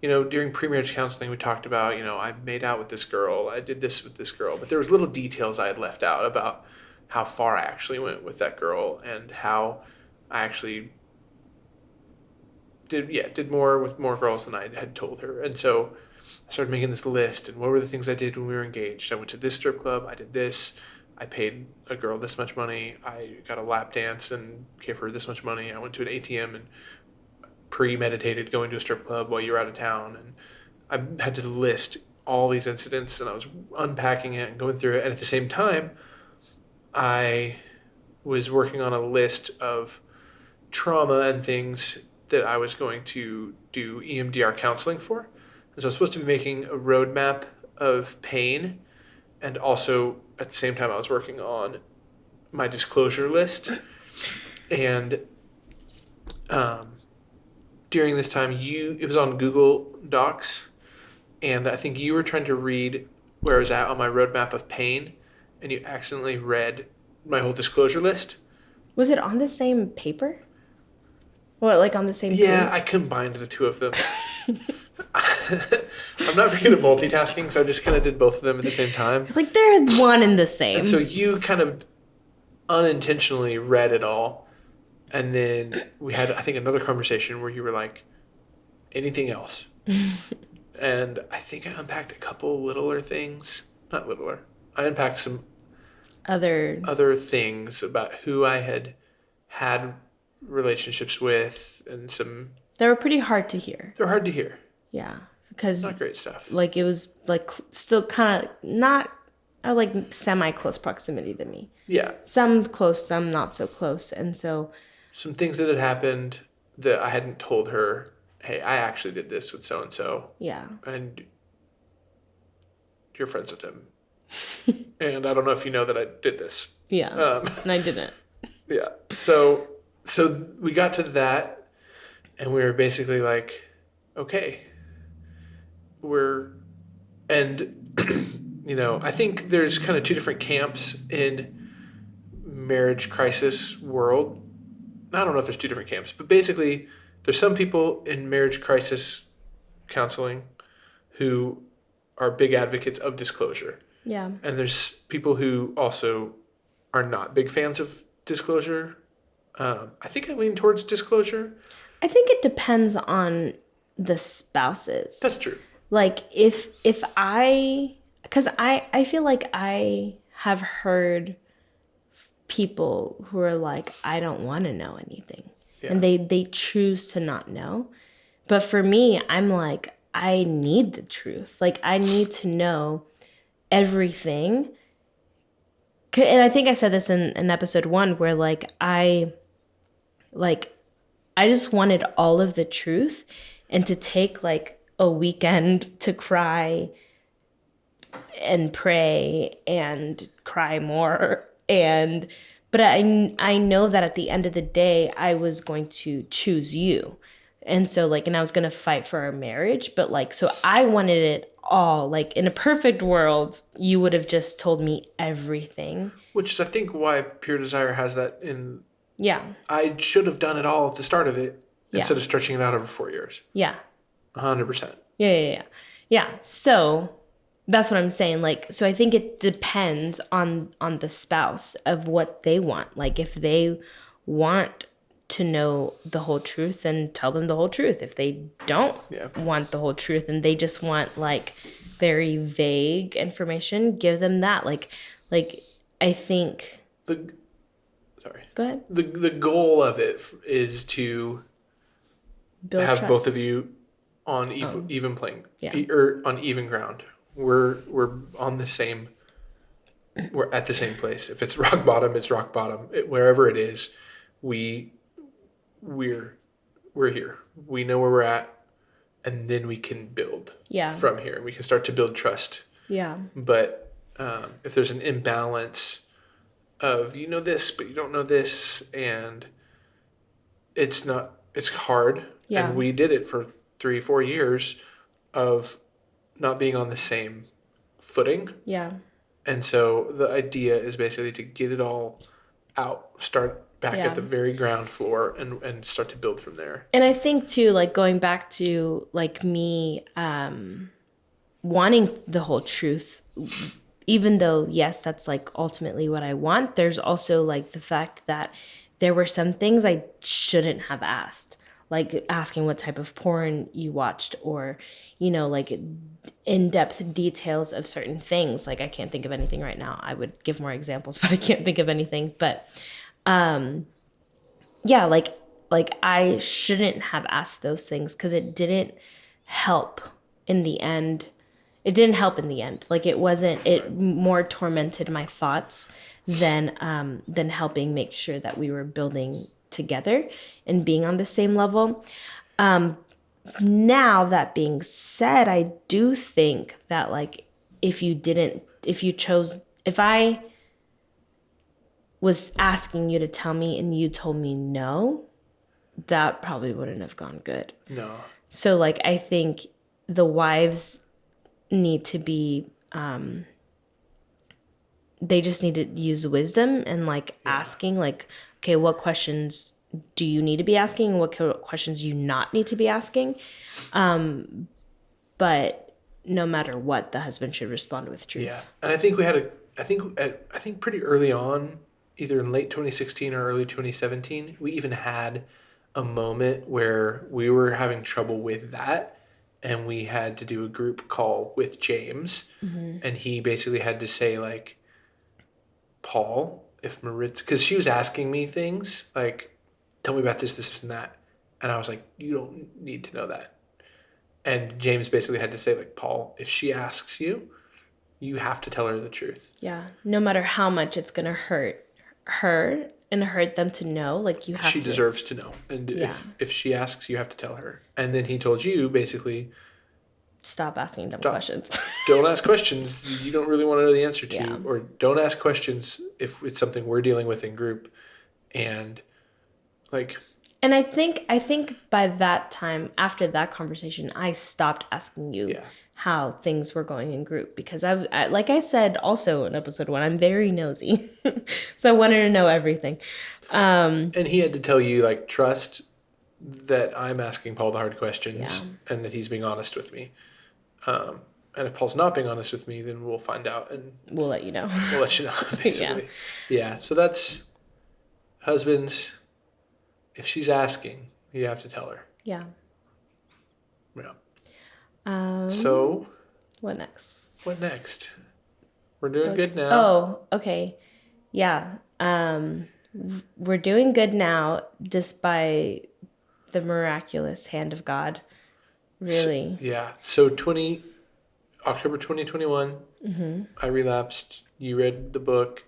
during pre-marriage counseling we talked about, I made out with this girl, I did this with this girl, but there was little details I had left out about how far I actually went with that girl and how I actually did more with more girls than I had told her. And so I started making this list, and what were the things I did when we were engaged? I went to this strip club, I did this, I paid a girl this much money, I got a lap dance and gave her this much money, I went to an ATM and premeditated going to a strip club while you were out of town. And I had to list all these incidents, and I was unpacking it and going through it. And at the same time, I was working on a list of trauma and things that I was going to do EMDR counseling for. And so I was supposed to be making a roadmap of pain, and also at the same time I was working on my disclosure list. And during this time, it was on Google Docs, and I think you were trying to read where I was at on my roadmap of pain, and you accidentally read my whole disclosure list. Was it on the same paper? What, like on the same page? Yeah, I combined the two of them. I'm not very good at multitasking, so I just kind of did both of them at the same time. Like, they're one and the same. And so you kind of unintentionally read it all. And then we had, I think, another conversation where you were like, anything else? And I think I unpacked a couple littler things. Not littler. I unpacked some other things about who I had relationships with, and some... They were pretty hard to hear. They're hard to hear. Yeah, because... Not great stuff. Like, it was, like, still kind of not... Or, like, semi-close proximity to me. Yeah. Some close, some not so close. And so... Some things that had happened that I hadn't told her, hey, I actually did this with so-and-so. Yeah. And you're friends with him. And I don't know if you know that I did this. Yeah. And I didn't. Yeah. So we got to that, And we were basically like, okay, and I think there's kind of two different camps in marriage crisis world. I don't know if there's two different camps, but basically there's some people in marriage crisis counseling who are big advocates of disclosure. Yeah. And there's people who also are not big fans of disclosure. I think I lean towards disclosure. I think it depends on the spouses. That's true. Like because I feel like I have heard people who are like, I don't want to know anything. Yeah. And they choose to not know. But for me, I'm like, I need the truth. Like, I need to know everything. And I think I said this in episode 1 where I just wanted all of the truth, and to take like a weekend to cry and pray and cry more. But I know that at the end of the day, I was going to choose you. And so and I was going to fight for our marriage. But so I wanted it all. Like, in a perfect world, you would have just told me everything. Which is, I think, why Pure Desire has that in. Yeah. I should have done it all at the start of it instead Yeah. of stretching it out over 4 years. Yeah. 100%. Yeah. So that's what I'm saying. So I think it depends on the spouse of what they want. Like, if they want to know the whole truth, then tell them the whole truth. If they don't want the whole truth and they just want very vague information, give them that. I think Go ahead. The goal of it is to Build have trust. both of you on even playing, or on even ground. We're on the same. We're at the same place. If it's rock bottom, it's rock bottom. Wherever it is, we're here. We know where we're at, and then we can build. From here, we can start to build trust. Yeah. But if there's an imbalance of this, but you don't know this, and it's hard. Yeah. And we did it for 3-4 years of not being on the same footing. Yeah. And so the idea is basically to get it all out, start back at the very ground floor, and start to build from there. And I think too, going back to me wanting the whole truth, even though yes, that's ultimately what I want, there's also the fact that there were some things I shouldn't have asked. Like asking what type of porn you watched, or in-depth details of certain things. I can't think of anything right now. I would give more examples, but I can't think of anything. But I shouldn't have asked those things because it didn't help in the end. It didn't help in the end. It more tormented my thoughts than helping make sure that we were building together and being on the same level. Now, that being said, I do think that if I was asking you to tell me and you told me no, that probably wouldn't have gone good. No. So I think the wives need to be, they just need to use wisdom and asking okay, what questions do you need to be asking? What questions you not need to be asking? But no matter what, the husband should respond with truth. Yeah. And I think I think pretty early on, either in late 2016 or early 2017, we even had a moment where we were having trouble with that. And we had to do a group call with James. Mm-hmm. And he basically had to say Paul, if Maritza, because she was asking me things tell me about this, and that. And I was like, you don't need to know that. And James basically had to say Paul, if she asks you, you have to tell her the truth. Yeah. No matter how much it's going to hurt her and hurt them to know, you have to. She deserves to know. And if she asks, you have to tell her. And then he told you basically, stop asking them questions. Don't ask questions you don't really want to know the answer to. Yeah. Or don't ask questions if it's something we're dealing with in group. And And I think by that time, after that conversation, I stopped asking you Yeah. how things were going in group because I like I said also in episode 1, I'm very nosy. So I wanted to know everything. And he had to tell you, like, trust that I'm asking Paul the hard questions Yeah. and that he's being honest with me. And if Paul's not being honest with me, then we'll find out and We'll let you know. we'll let you know, basically. Yeah. So that's husbands. If she's asking, you have to tell her. Yeah. Yeah. So What next? what next? We're doing good now. Oh, okay. Yeah. We're doing good now just by the miraculous hand of God. Really. Yeah. So October 2021, I relapsed. You read the book.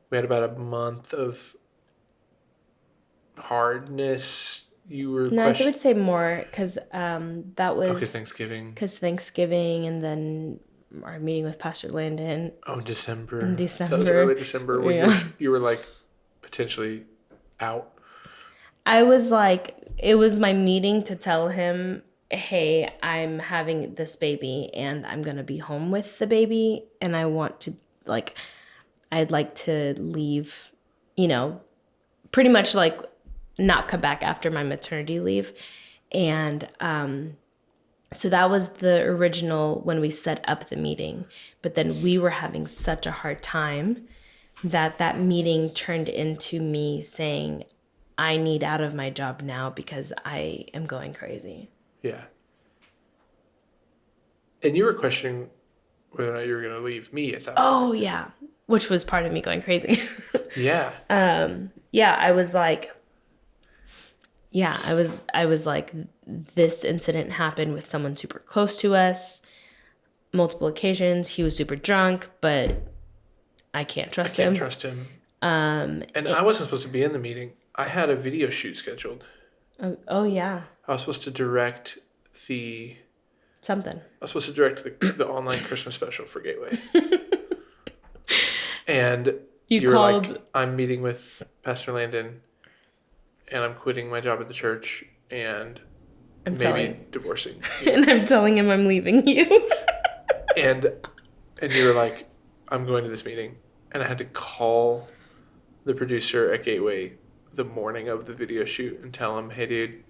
We had about a month of hardness. You were No, I would say more because that was okay, Thanksgiving. Because Thanksgiving and then our meeting with Pastor Landon. Oh, December. In December. That was early December when Yeah. you were like potentially out. I was like, it was my meeting to tell him, hey, I'm having this baby and I'm going to be home with the baby. And I want to, like, I'd like to leave, pretty much like not come back after my maternity leave. And so that was the original when we set up the meeting. But then we were having such a hard time that meeting turned into me saying, I need out of my job now because I am going crazy. Yeah. And you were questioning whether or not you were going to leave me at that point. Oh, yeah. Which was part of me going crazy. Yeah. Yeah, I was like, this incident happened with someone super close to us, multiple occasions. He was super drunk, but I can't trust him. And I wasn't supposed to be in the meeting. I had a video shoot scheduled. Oh yeah. I was supposed to direct the online Christmas special for Gateway. And you were like, I'm meeting with Pastor Landon and I'm quitting my job at the church and divorcing you. And I'm telling him I'm leaving you. and you were like, I'm going to this meeting. And I had to call the producer at Gateway the morning of the video shoot and tell him, hey, dude,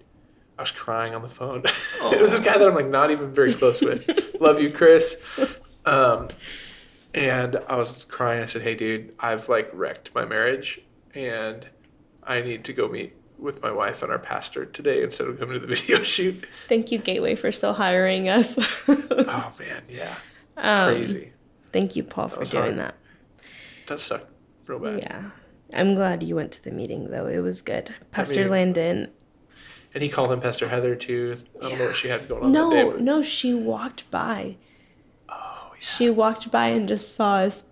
I was crying on the phone. It was this guy that I'm like not even very close with. Love you, Chris. And I was crying. I said, hey, dude, I've like wrecked my marriage and I need to go meet with my wife and our pastor today instead of coming to the video shoot. Thank you, Gateway, for still hiring us. Oh, man, yeah. Crazy. Thank you, Paul, for doing that. That sucked real bad. Yeah. I'm glad you went to the meeting, though. It was good. Pastor Landon. And he called him Pastor Heather, too. I don't know what she had going on that day. No, she walked by. Oh, yeah. She walked by and just saw us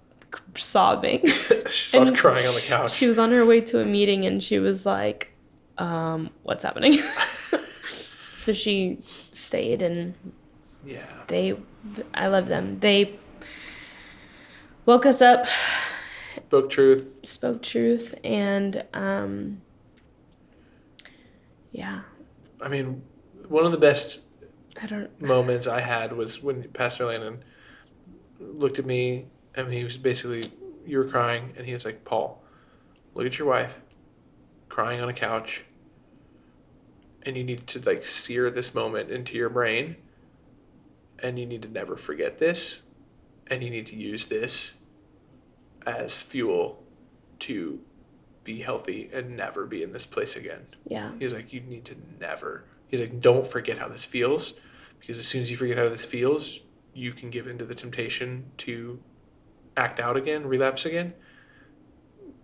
sobbing. She saw us crying on the couch. She was on her way to a meeting, and she was like, what's happening? So she stayed, and yeah, I love them. They woke us up, spoke truth, and yeah. I mean, one of the best moments I had was when Pastor Landon looked at me, and he was basically, you were crying, and he was like, Paul, look at your wife crying on a couch, and you need to like sear this moment into your brain, and you need to never forget this, and you need to use this as fuel to be healthy and never be in this place again. Yeah. He's like, you need to never. He's like, don't forget how this feels, because as soon as you forget how this feels, you can give into the temptation to act out again, relapse again.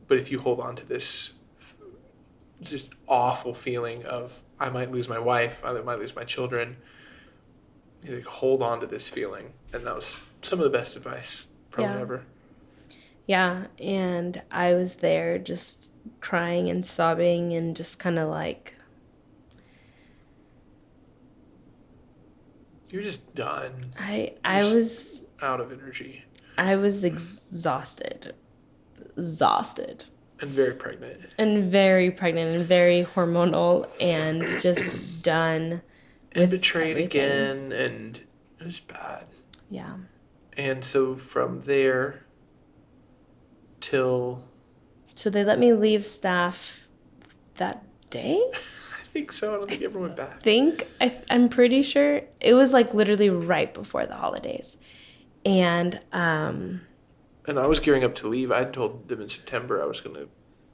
But if you hold on to this just awful feeling of, I might lose my wife, I might lose my children, he's like, hold on to this feeling. And that was some of the best advice probably ever. Yeah, and I was there just crying and sobbing and just kind of like... You're just done. I was... out of energy. I was exhausted. And very pregnant. And very pregnant and very hormonal and just done with And betrayed everything. again, and it was bad. Yeah. And so from there till... So they let me leave staff that day? I think so. I don't think everyone went back. I'm pretty sure. It was like literally right before the holidays. And And I was gearing up to leave. I had told them in September I was going to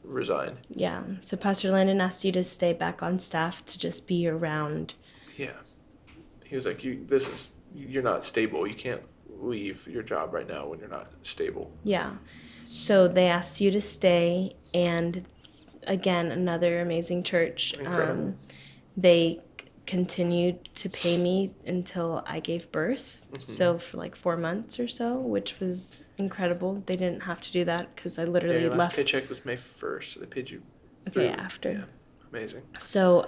resign. yeah. So Pastor Landon asked you to stay back on staff to just be around. Yeah. He was like, you're not stable. You can't leave your job right now when you're not stable. Yeah. So they asked you to stay, and again, another amazing church. Incredible. They continued to pay me until I gave birth. Mm-hmm. So for like 4 months or so, which was incredible. They didn't have to do that because I literally Your last left. paycheck was May 1st, so they paid you Okay, through. after. Yeah, amazing. So,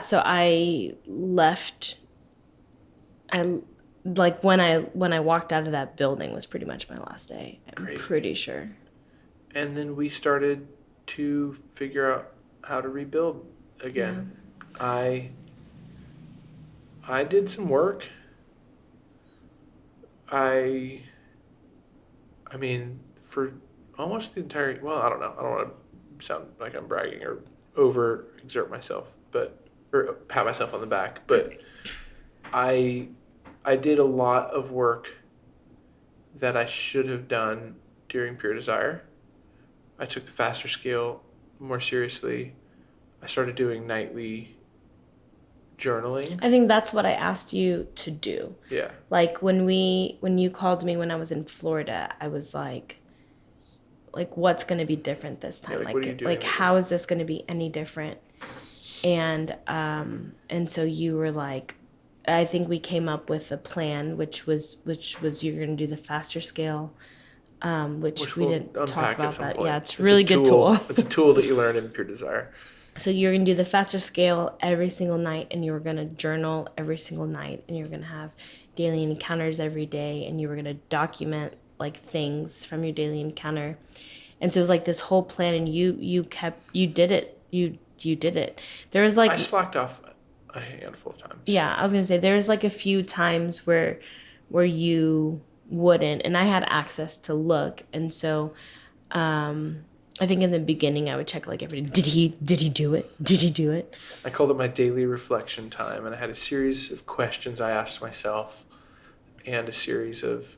so I left. Like when I walked out of that building was pretty much my last day. I'm Crazy. pretty sure. And then we started to figure out how to rebuild again. Yeah. I did some work. I mean, for almost the entire, well, I don't know. I don't want to sound like I'm bragging or overexert myself, or pat myself on the back, but I did a lot of work that I should have done during Pure Desire. I took the faster scale more seriously. I started doing nightly journaling. I think that's what I asked you to do. Yeah. Like when you called me when I was in Florida, I was like what's going to be different this time? Yeah, what are you doing? Like how is this going to be any different? And so you were like, I think we came up with a plan, which was you're going to do the faster scale, which we didn't talk about that. Point. Yeah, it's really good tool. It's a tool that you learn in Pure Desire. So you're going to do the faster scale every single night, and you were going to journal every single night, and you're going to have daily encounters every day, and you were going to document like things from your daily encounter. And so it was like this whole plan, and you did it. You did it. There was like... I slacked off a handful of times. Yeah, I was going to say there's like a few times where you wouldn't, and I had access to look, and so I think in the beginning I would check like every day. Did he do it? Did he do it? I called it my daily reflection time, and I had a series of questions I asked myself, and a series of,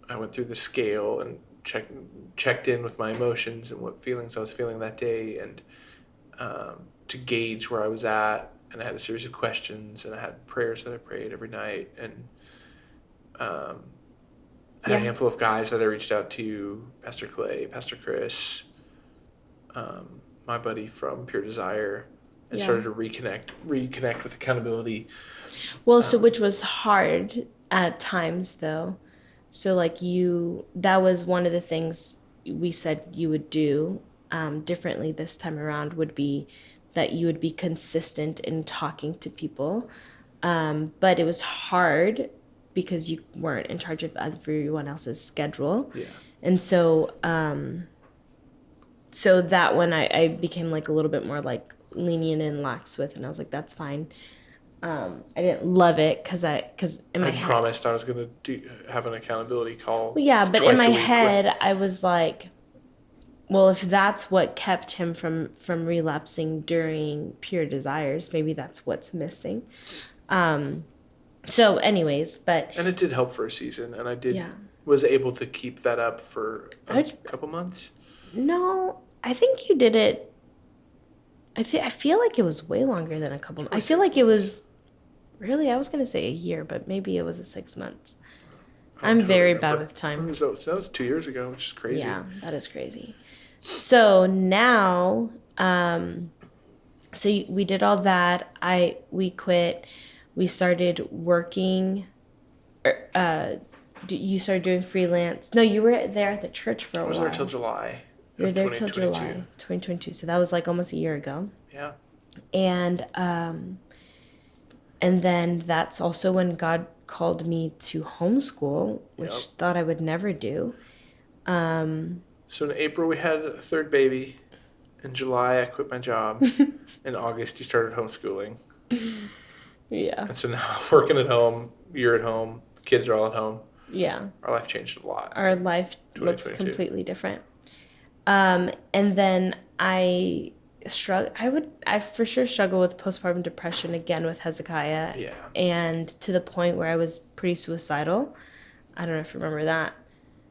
I went through the scale and checked in with my emotions and what feelings I was feeling that day, and to gauge where I was at. And I had a series of questions, and I had prayers that I prayed every night, and I had a handful of guys that I reached out to, Pastor Clay, Pastor Chris, my buddy from Pure Desire, and started to reconnect with accountability. Well, so which was hard at times though. So like that was one of the things we said you would do differently this time around, would be that you would be consistent in talking to people. But it was hard because you weren't in charge of everyone else's schedule. Yeah. And so, so that one I became like a little bit more like lenient and lax with, and I was like, that's fine. I didn't love it because in my head, promised I was going to have an accountability call. Well, yeah, but in my head, I was like, well, if that's what kept him from relapsing during Pure Desires, maybe that's what's missing. So anyways, and it did help for a season, and I was able to keep that up for a couple months. No, I think you did it. I feel like it was way longer than a couple months. I feel like it was really, I was going to say a year, but maybe it was 6 months. I'm very bad with time. So that was 2 years ago, which is crazy. Yeah, that is crazy. So now, so we did all that. We quit. We started working. You started doing freelance. No, you were there at the church for a while. I was there till July. You were there till July 2022. So that was like almost a year ago. Yeah. And then that's also when God called me to homeschool, which thought I would never do. So in April, we had a third baby. In July, I quit my job. In August, you started homeschooling. Yeah. And so now I'm working at home. You're at home. Kids are all at home. Yeah. Our life changed a lot. Our life looks 2022. completely different. And then I for sure struggle with postpartum depression again with Hezekiah. Yeah. And to the point where I was pretty suicidal. I don't know if you remember that.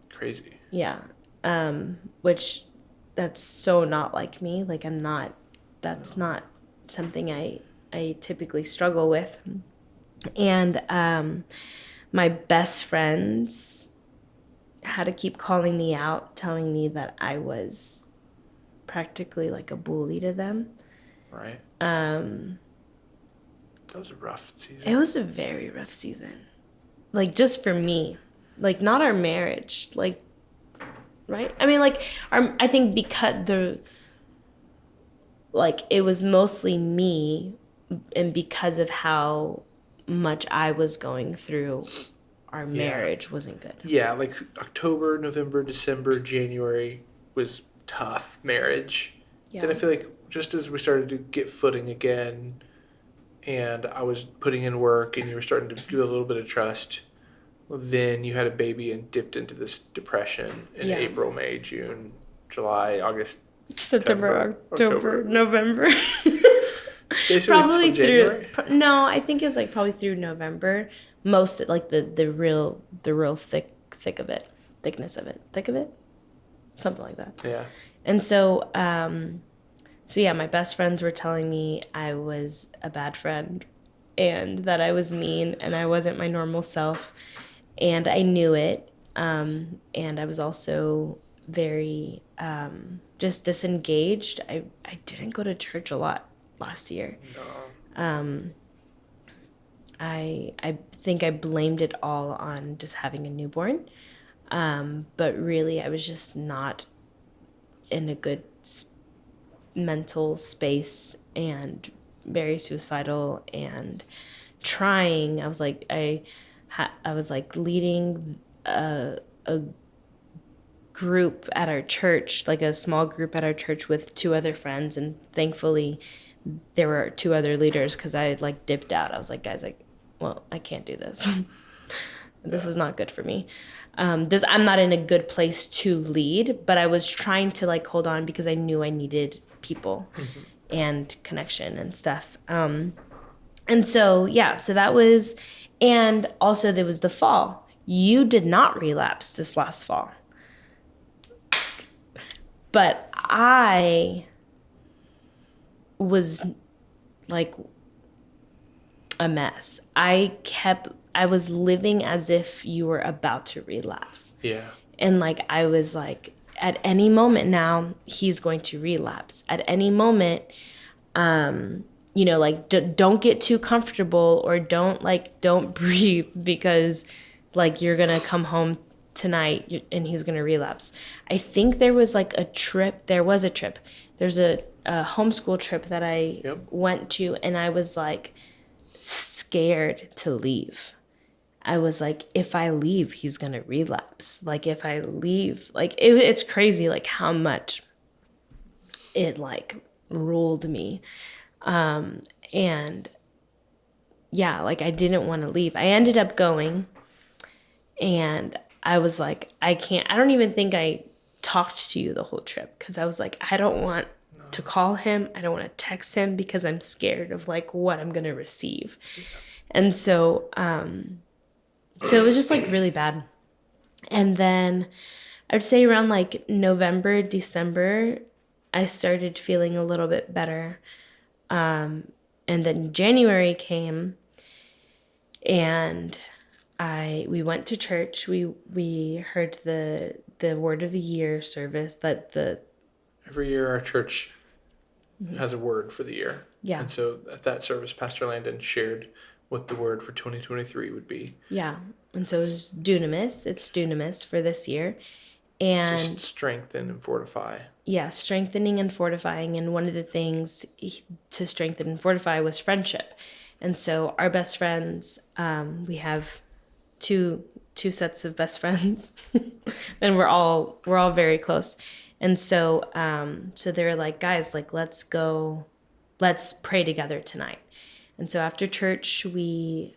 Crazy. Yeah. Which that's so not like me. Like that's not something I typically struggle with. And my best friends had to keep calling me out, telling me that I was practically like a bully to them. Right. That was a rough season. It was a very rough season. Like, just for me. Like, not our marriage. Like, right? I mean, like, I think because it was mostly me, and because of how much I was going through, our marriage wasn't good. Yeah, like October, November, December, January was tough marriage. Yeah. Then I feel like just as we started to get footing again, and I was putting in work, and you were starting to do a little bit of trust, then you had a baby and dipped into this depression in April, May, June, July, August, September, October, November. Probably through. No, I think it was like probably through November. Most like the real thickness of it, something like that. Yeah. And so my best friends were telling me I was a bad friend, and that I was mean, and I wasn't my normal self, and I knew it. And I was also very just disengaged. I didn't go to church a lot last year. No. I think I blamed it all on just having a newborn. But really, I was just not in a good mental space, and very suicidal, and trying. I was like, I was like leading a group at our church, like a small group at our church with 2 other friends, and thankfully there were 2 other leaders, because I like dipped out. I was like, guys, well, I can't do this. This is not good for me. I'm not in a good place to lead, but I was trying to like hold on, because I knew I needed people and connection and stuff. And so that was, and also there was the fall. You did not relapse this last fall, but I was like a mess. I was living as if you were about to relapse. Yeah. And like, I was like, at any moment now, he's going to relapse. At any moment, like, don't get too comfortable, or don't breathe, because like, you're going to come home tonight and he's going to relapse. I think there was a trip. There's a homeschool trip that I went to, and I was like scared to leave. I was like, if I leave, he's going to relapse. Like, if I leave, like, it's crazy, like, how much it, like, ruled me. And, yeah, like, I didn't want to leave. I ended up going, and I was like, I don't even think I talked to you the whole trip, because I was like, I don't want to call him. I don't want to text him, because I'm scared of, like, what I'm going to receive. Yeah. And so it was just like really bad. And then I'd say around like November, December, I started feeling a little bit better. And then January came, and we went to church. We heard the word of the year service every year our church has a word for the year. Yeah. And so at that service, Pastor Landon shared what the word for 2023 would be. Yeah. And so it's dunamis. It's dunamis for this year. And just strengthen and fortify. Yeah, strengthening and fortifying. And one of the things to strengthen and fortify was friendship. And so our best friends, we have 2 two sets of best friends, and we're all very close. And so so they're like, guys, like let's pray together tonight. And so after church, we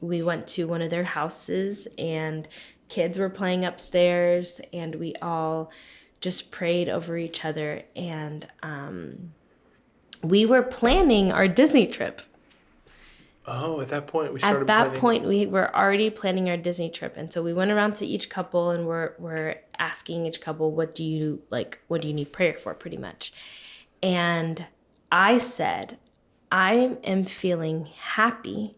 went to one of their houses, and kids were playing upstairs, and we all just prayed over each other. And we were planning our Disney trip. Oh, at that point we started At that planning. point, we were already planning our Disney trip. And so we went around to each couple, and we're asking each couple, what do you need prayer for, pretty much. And I said, I am feeling happy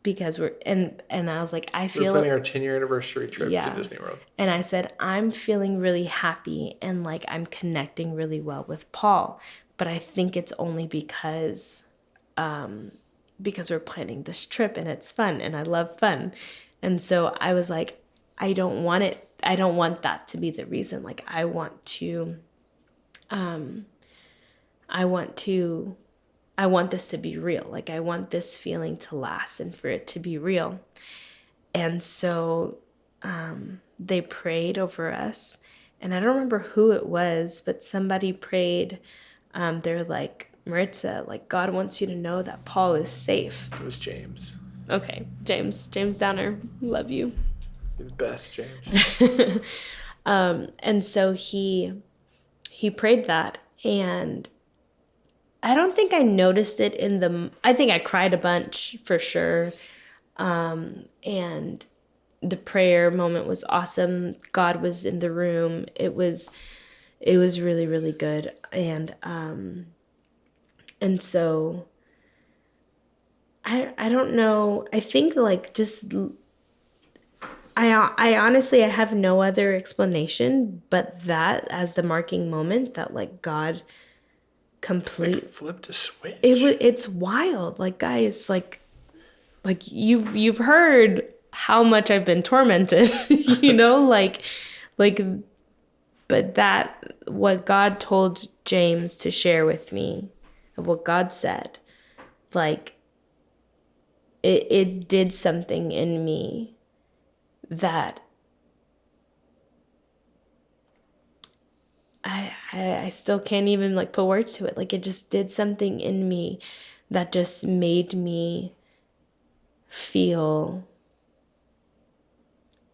because and I was like, I feel... We're planning our 10-year anniversary trip to Disney World. And I said, I'm feeling really happy, and like I'm connecting really well with Paul. But I think it's only because we're planning this trip, and it's fun, and I love fun. And so I was like, I don't want that to be the reason. Like I want this to be real. Like I want this feeling to last and for it to be real. And so they prayed over us, and I don't remember who it was, but somebody prayed. They're like, Maritza, like God wants you to know that Paul is safe. It was James. Okay, James Downer, love you. You're the best, James. And so he prayed that, and I don't think I noticed it I think I cried a bunch for sure. And the prayer moment was awesome. God was in the room. It was really, really good. And so I don't know. I think like just, I honestly, I have no other explanation, but that as the marking moment that like God Like flipped a switch. It's wild. Like guys, like you've heard how much I've been tormented, you know, like, but that what God told James to share with me of what God said, like it did something in me that I still can't even like put words to it. Like it just did something in me that just made me feel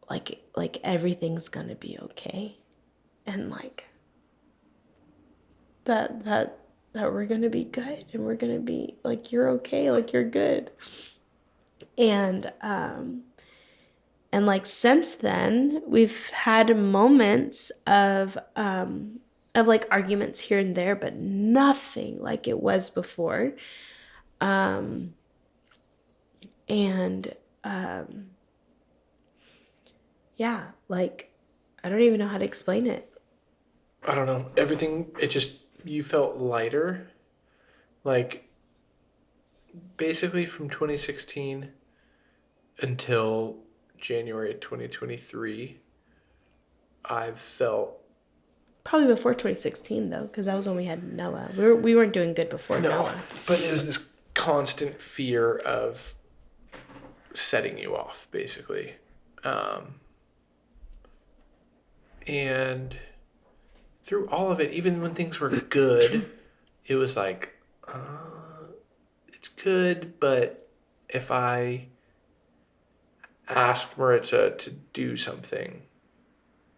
like everything's gonna be okay, and like that we're gonna be good, and we're gonna be like, you're okay, like you're good. And like since then we've had moments of like arguments here and there, but nothing like it was before. Yeah, like I don't even know how to explain it. I don't know. Everything, you felt lighter. Like, basically from 2016 until January 2023, I've felt... Probably before 2016, though, because that was when we had Noah. We weren't doing good before Noah. But it was this constant fear of setting you off, basically. And through all of it, even when things were good, it was like, it's good, but if I ask Maritza to do something,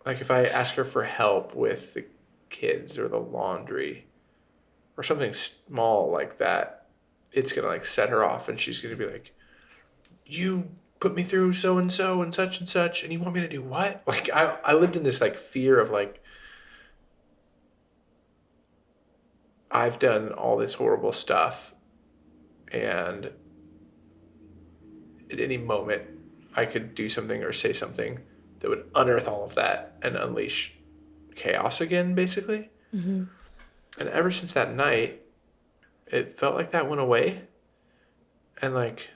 like if I ask her for help with the kids or the laundry or something small like that, it's going to like set her off, and she's going to be like, you put me through so-and-so and such, and you want me to do what? Like I lived in this like fear of like, I've done all this horrible stuff, and at any moment I could do something or say something that would unearth all of that and unleash chaos again, basically. Mm-hmm. And ever since that night, it felt like that went away. And like...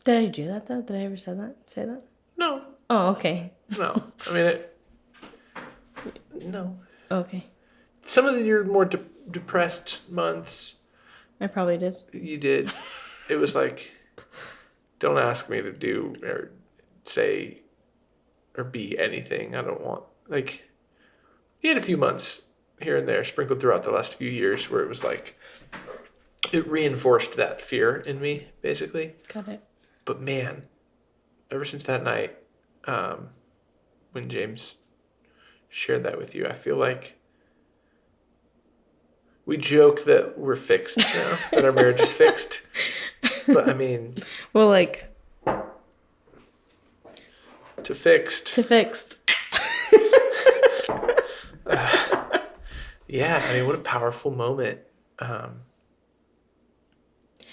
Did I do that, though? Did I ever say that? No. Oh, okay. No. I mean, no. Okay. Some of your more depressed months... I probably did. You did. It was like, don't ask me to do or say or be anything I don't want. Like, he had a few months here and there sprinkled throughout the last few years where it was like, it reinforced that fear in me, basically. Got it. But man, ever since that night, when James shared that with you, I feel like we joke that we're fixed now, that our marriage is fixed. But I mean, well, like, to fixed. Yeah, I mean, what a powerful moment.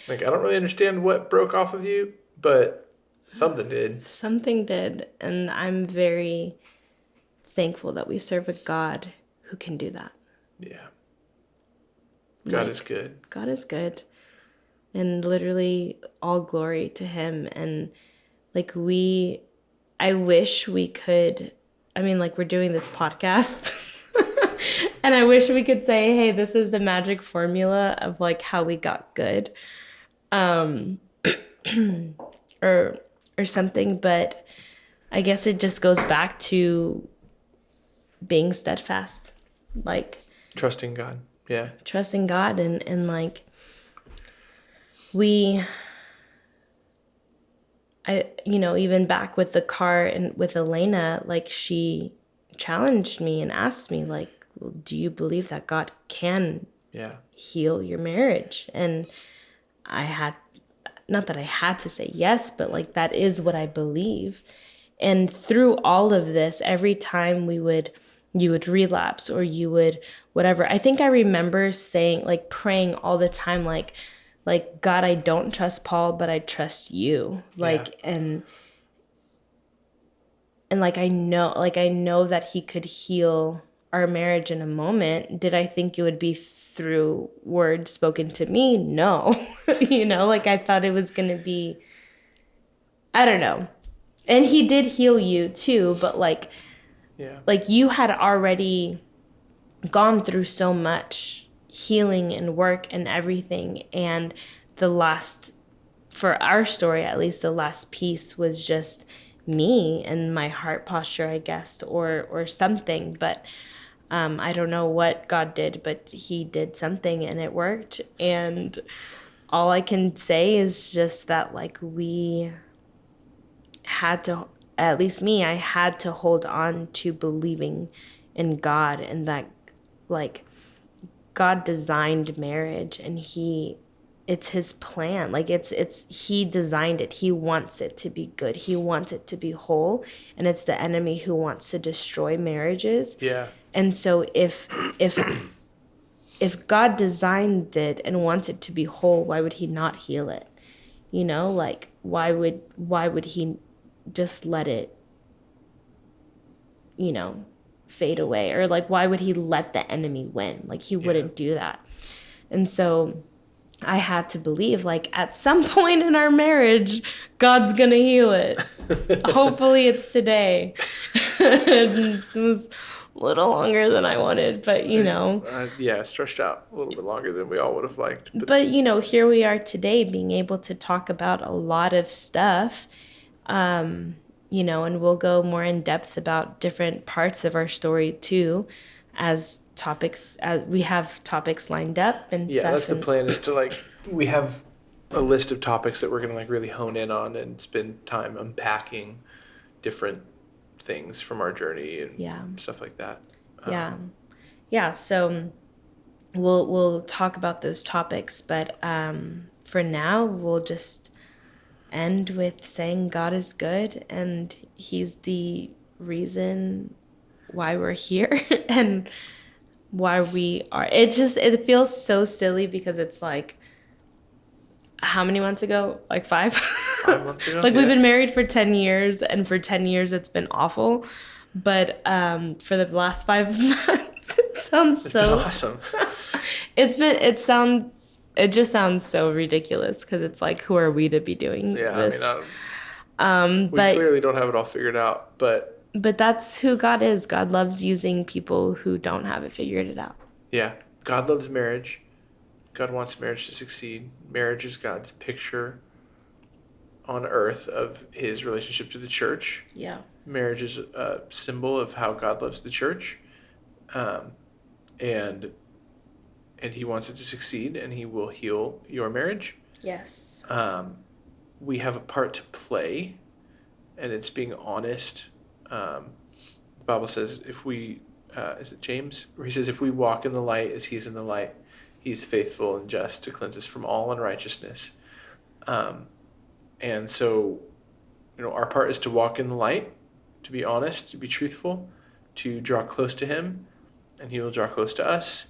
Like, I don't really understand what broke off of you, but something did. Something did. And I'm very thankful that we serve a God who can do that. Yeah. God is good. God is good. And literally all glory to him. And like I wish we could, I mean, like, we're doing this podcast and I wish we could say, hey, this is the magic formula of like how we got good. Or something, but I guess it just goes back to being steadfast, like Trusting God. Yeah. trusting God and like even back with the car and with Elena, like, she challenged me and asked me, like, well, do you believe that God can heal your marriage? And I had, not that I had to say yes, but like, that is what I believe. And through all of this, every time you would relapse or you would whatever, I think I remember saying, like, praying all the time, like God, I don't trust Paul, but I trust you. Like, and like, I know that he could heal our marriage in a moment. Did I think it would be through words spoken to me? No. Like, I thought it was going to be, I don't know. And he did heal you too, but like you had already gone through so much healing and work and everything. And for our story, at least, the last piece was just me and my heart posture, I guess, or something. But I don't know what God did, but he did something and it worked. And all I can say is just that, like, we had to, at least me, I had to hold on to believing in God, and that, like, God designed marriage and it's his plan. Like, he designed it. He wants it to be good. He wants it to be whole. And it's the enemy who wants to destroy marriages. Yeah. And so if God designed it and wants it to be whole, why would he not heal it? Like, why would he just let it, fade away? Or like, why would he let the enemy win? Like, he wouldn't do that. And so I had to believe, like, at some point in our marriage, God's gonna heal it. Hopefully it's today. It was a little longer than I wanted, but stretched out a little bit longer than we all would have liked. But here we are today, being able to talk about a lot of stuff, and we'll go more in depth about different parts of our story too, as we have topics lined up and stuff. That's the plan, is to, like, we have a list of topics that we're gonna, like, really hone in on and spend time unpacking different things from our journey and stuff like that. So we'll talk about those topics, but for now we'll just end with saying God is good and he's the reason why we're here and why we are. It feels so silly because it's like, how many months ago? Like 5? 5 months ago. Like, we've been married for 10 years, and for 10 years it's been awful. But for the last 5 months, it sounds so awesome. It just sounds so ridiculous because it's like, who are we to be doing this? We clearly don't have it all figured out, but that's who God is. God loves using people who don't have it figured out. Yeah. God loves marriage. God wants marriage to succeed. Marriage is God's picture on earth of his relationship to the church. Yeah. Marriage is a symbol of how God loves the church, and he wants it to succeed, and he will heal your marriage. Yes. We have a part to play, and it's being honest. The Bible says if we, is it James? Where he says, if we walk in the light as he's in the light, he's faithful and just to cleanse us from all unrighteousness. And so, our part is to walk in the light, to be honest, to be truthful, to draw close to him, and he will draw close to us,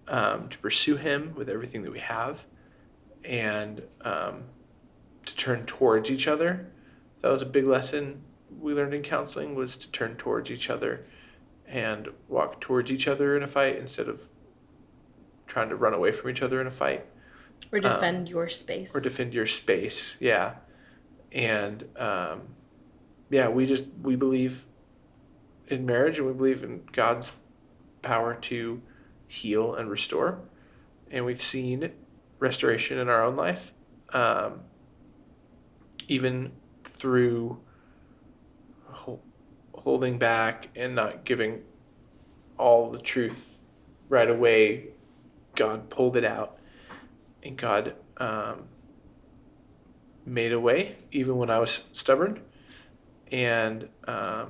to pursue him with everything that we have, and to turn towards each other. That was a big lesson we learned in counseling, was to turn towards each other and walk towards each other in a fight instead of trying to run away from each other in a fight. Or defend your space. Yeah. And we believe in marriage, and we believe in God's power to heal and restore. And we've seen restoration in our own life, even through holding back and not giving all the truth right away. God pulled it out, and God made a way even when I was stubborn. And I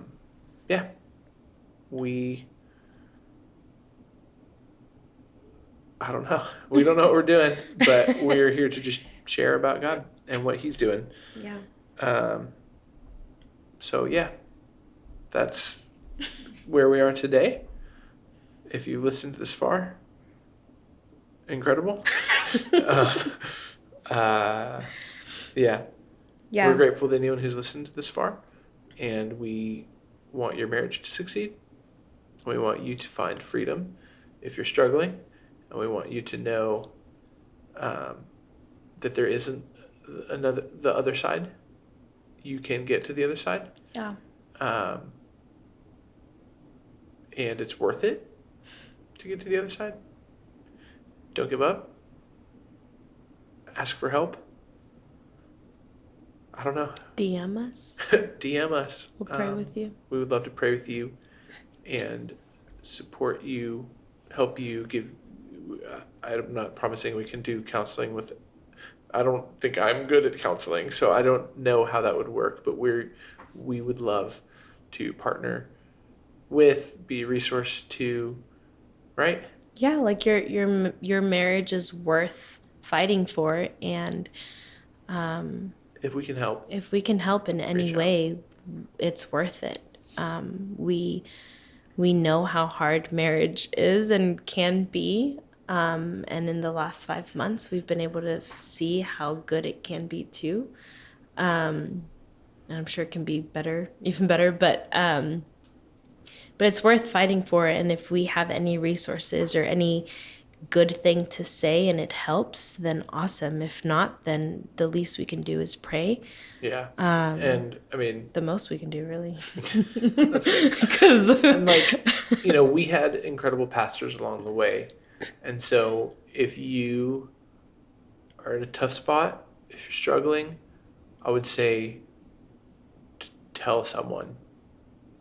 don't know. We don't know what we're doing, but we're here to just share about God and what he's doing. Yeah. So yeah, that's where we are today. If you've listened this far, incredible. Yeah. We're grateful to anyone who's listened this far, and we want your marriage to succeed. We want you to find freedom if you're struggling, and we want you to know that there isn't the other side. You can get to the other side. Yeah. And it's worth it to get to the other side. Don't give up. Ask for help. I don't know. DM us. DM us. We'll pray with you. We would love to pray with you and support you, help you give. I'm not promising we can do counseling with. I don't think I'm good at counseling, so I don't know how that would work. But we would love to partner with, be a resource to, right? Yeah, like your marriage is worth fighting for, and if we can help. If we can help in any way, it's worth it. We know how hard marriage is and can be. And in the last 5 months, we've been able to see how good it can be too. And I'm sure it can be better, even better, but it's worth fighting for. And if we have any resources or any good thing to say and it helps, then awesome. If not, then the least we can do is pray. Yeah. And I mean, the most we can do, really. That's good. Because we had incredible pastors along the way. And so if you are in a tough spot, if you're struggling, I would say tell someone.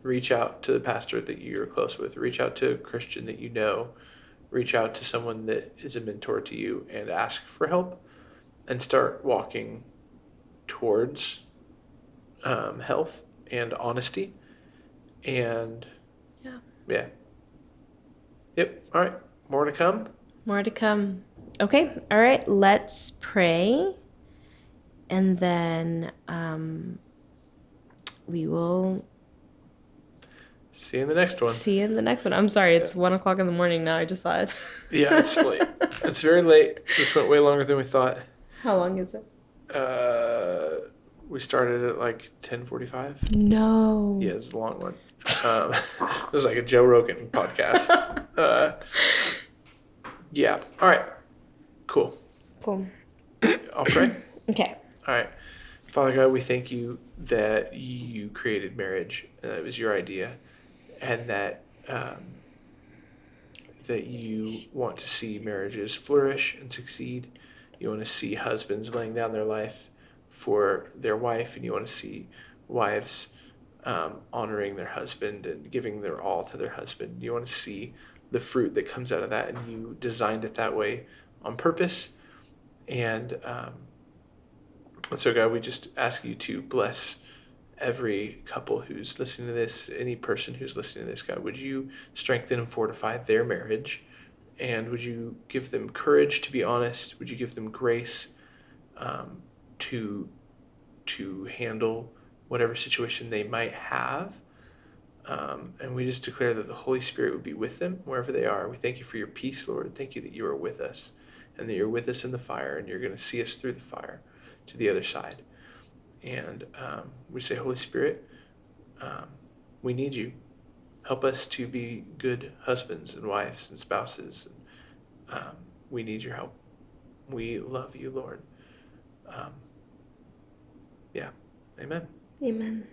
Reach out to the pastor that you're close with. Reach out to a Christian that you know. Reach out to someone that is a mentor to you and ask for help, and start walking towards health and honesty. And yeah. Yep. All right. More to come. More to come. Okay. All right. Let's pray. And then we will see you in the next one. I'm sorry. It's 1:00 in the morning now. I just saw it. Yeah, it's late. It's very late. This went way longer than we thought. How long is it? We started at like 10:45. No. Yeah, it's a long one. This is like a Joe Rogan podcast. Yeah. All right. Cool. I'll pray. Okay. All right. Father God, we thank you that you created marriage, and that it was your idea, and that that you want to see marriages flourish and succeed. You want to see husbands laying down their life for their wife, and you want to see wives honoring their husband and giving their all to their husband. You want to see the fruit that comes out of that, and you designed it that way on purpose. And so, God, we just ask you to bless every couple who's listening to this, any person who's listening to this. God, would you strengthen and fortify their marriage? And would you give them courage to be honest? Would you give them grace to handle whatever situation they might have? And we just declare that the Holy Spirit would be with them wherever they are. We thank you for your peace, Lord. Thank you that you are with us, and that you're with us in the fire, and you're going to see us through the fire to the other side. And we say, Holy Spirit, we need you. Help us to be good husbands and wives and spouses. We need your help. We love you, Lord. Yeah. Amen. Amen.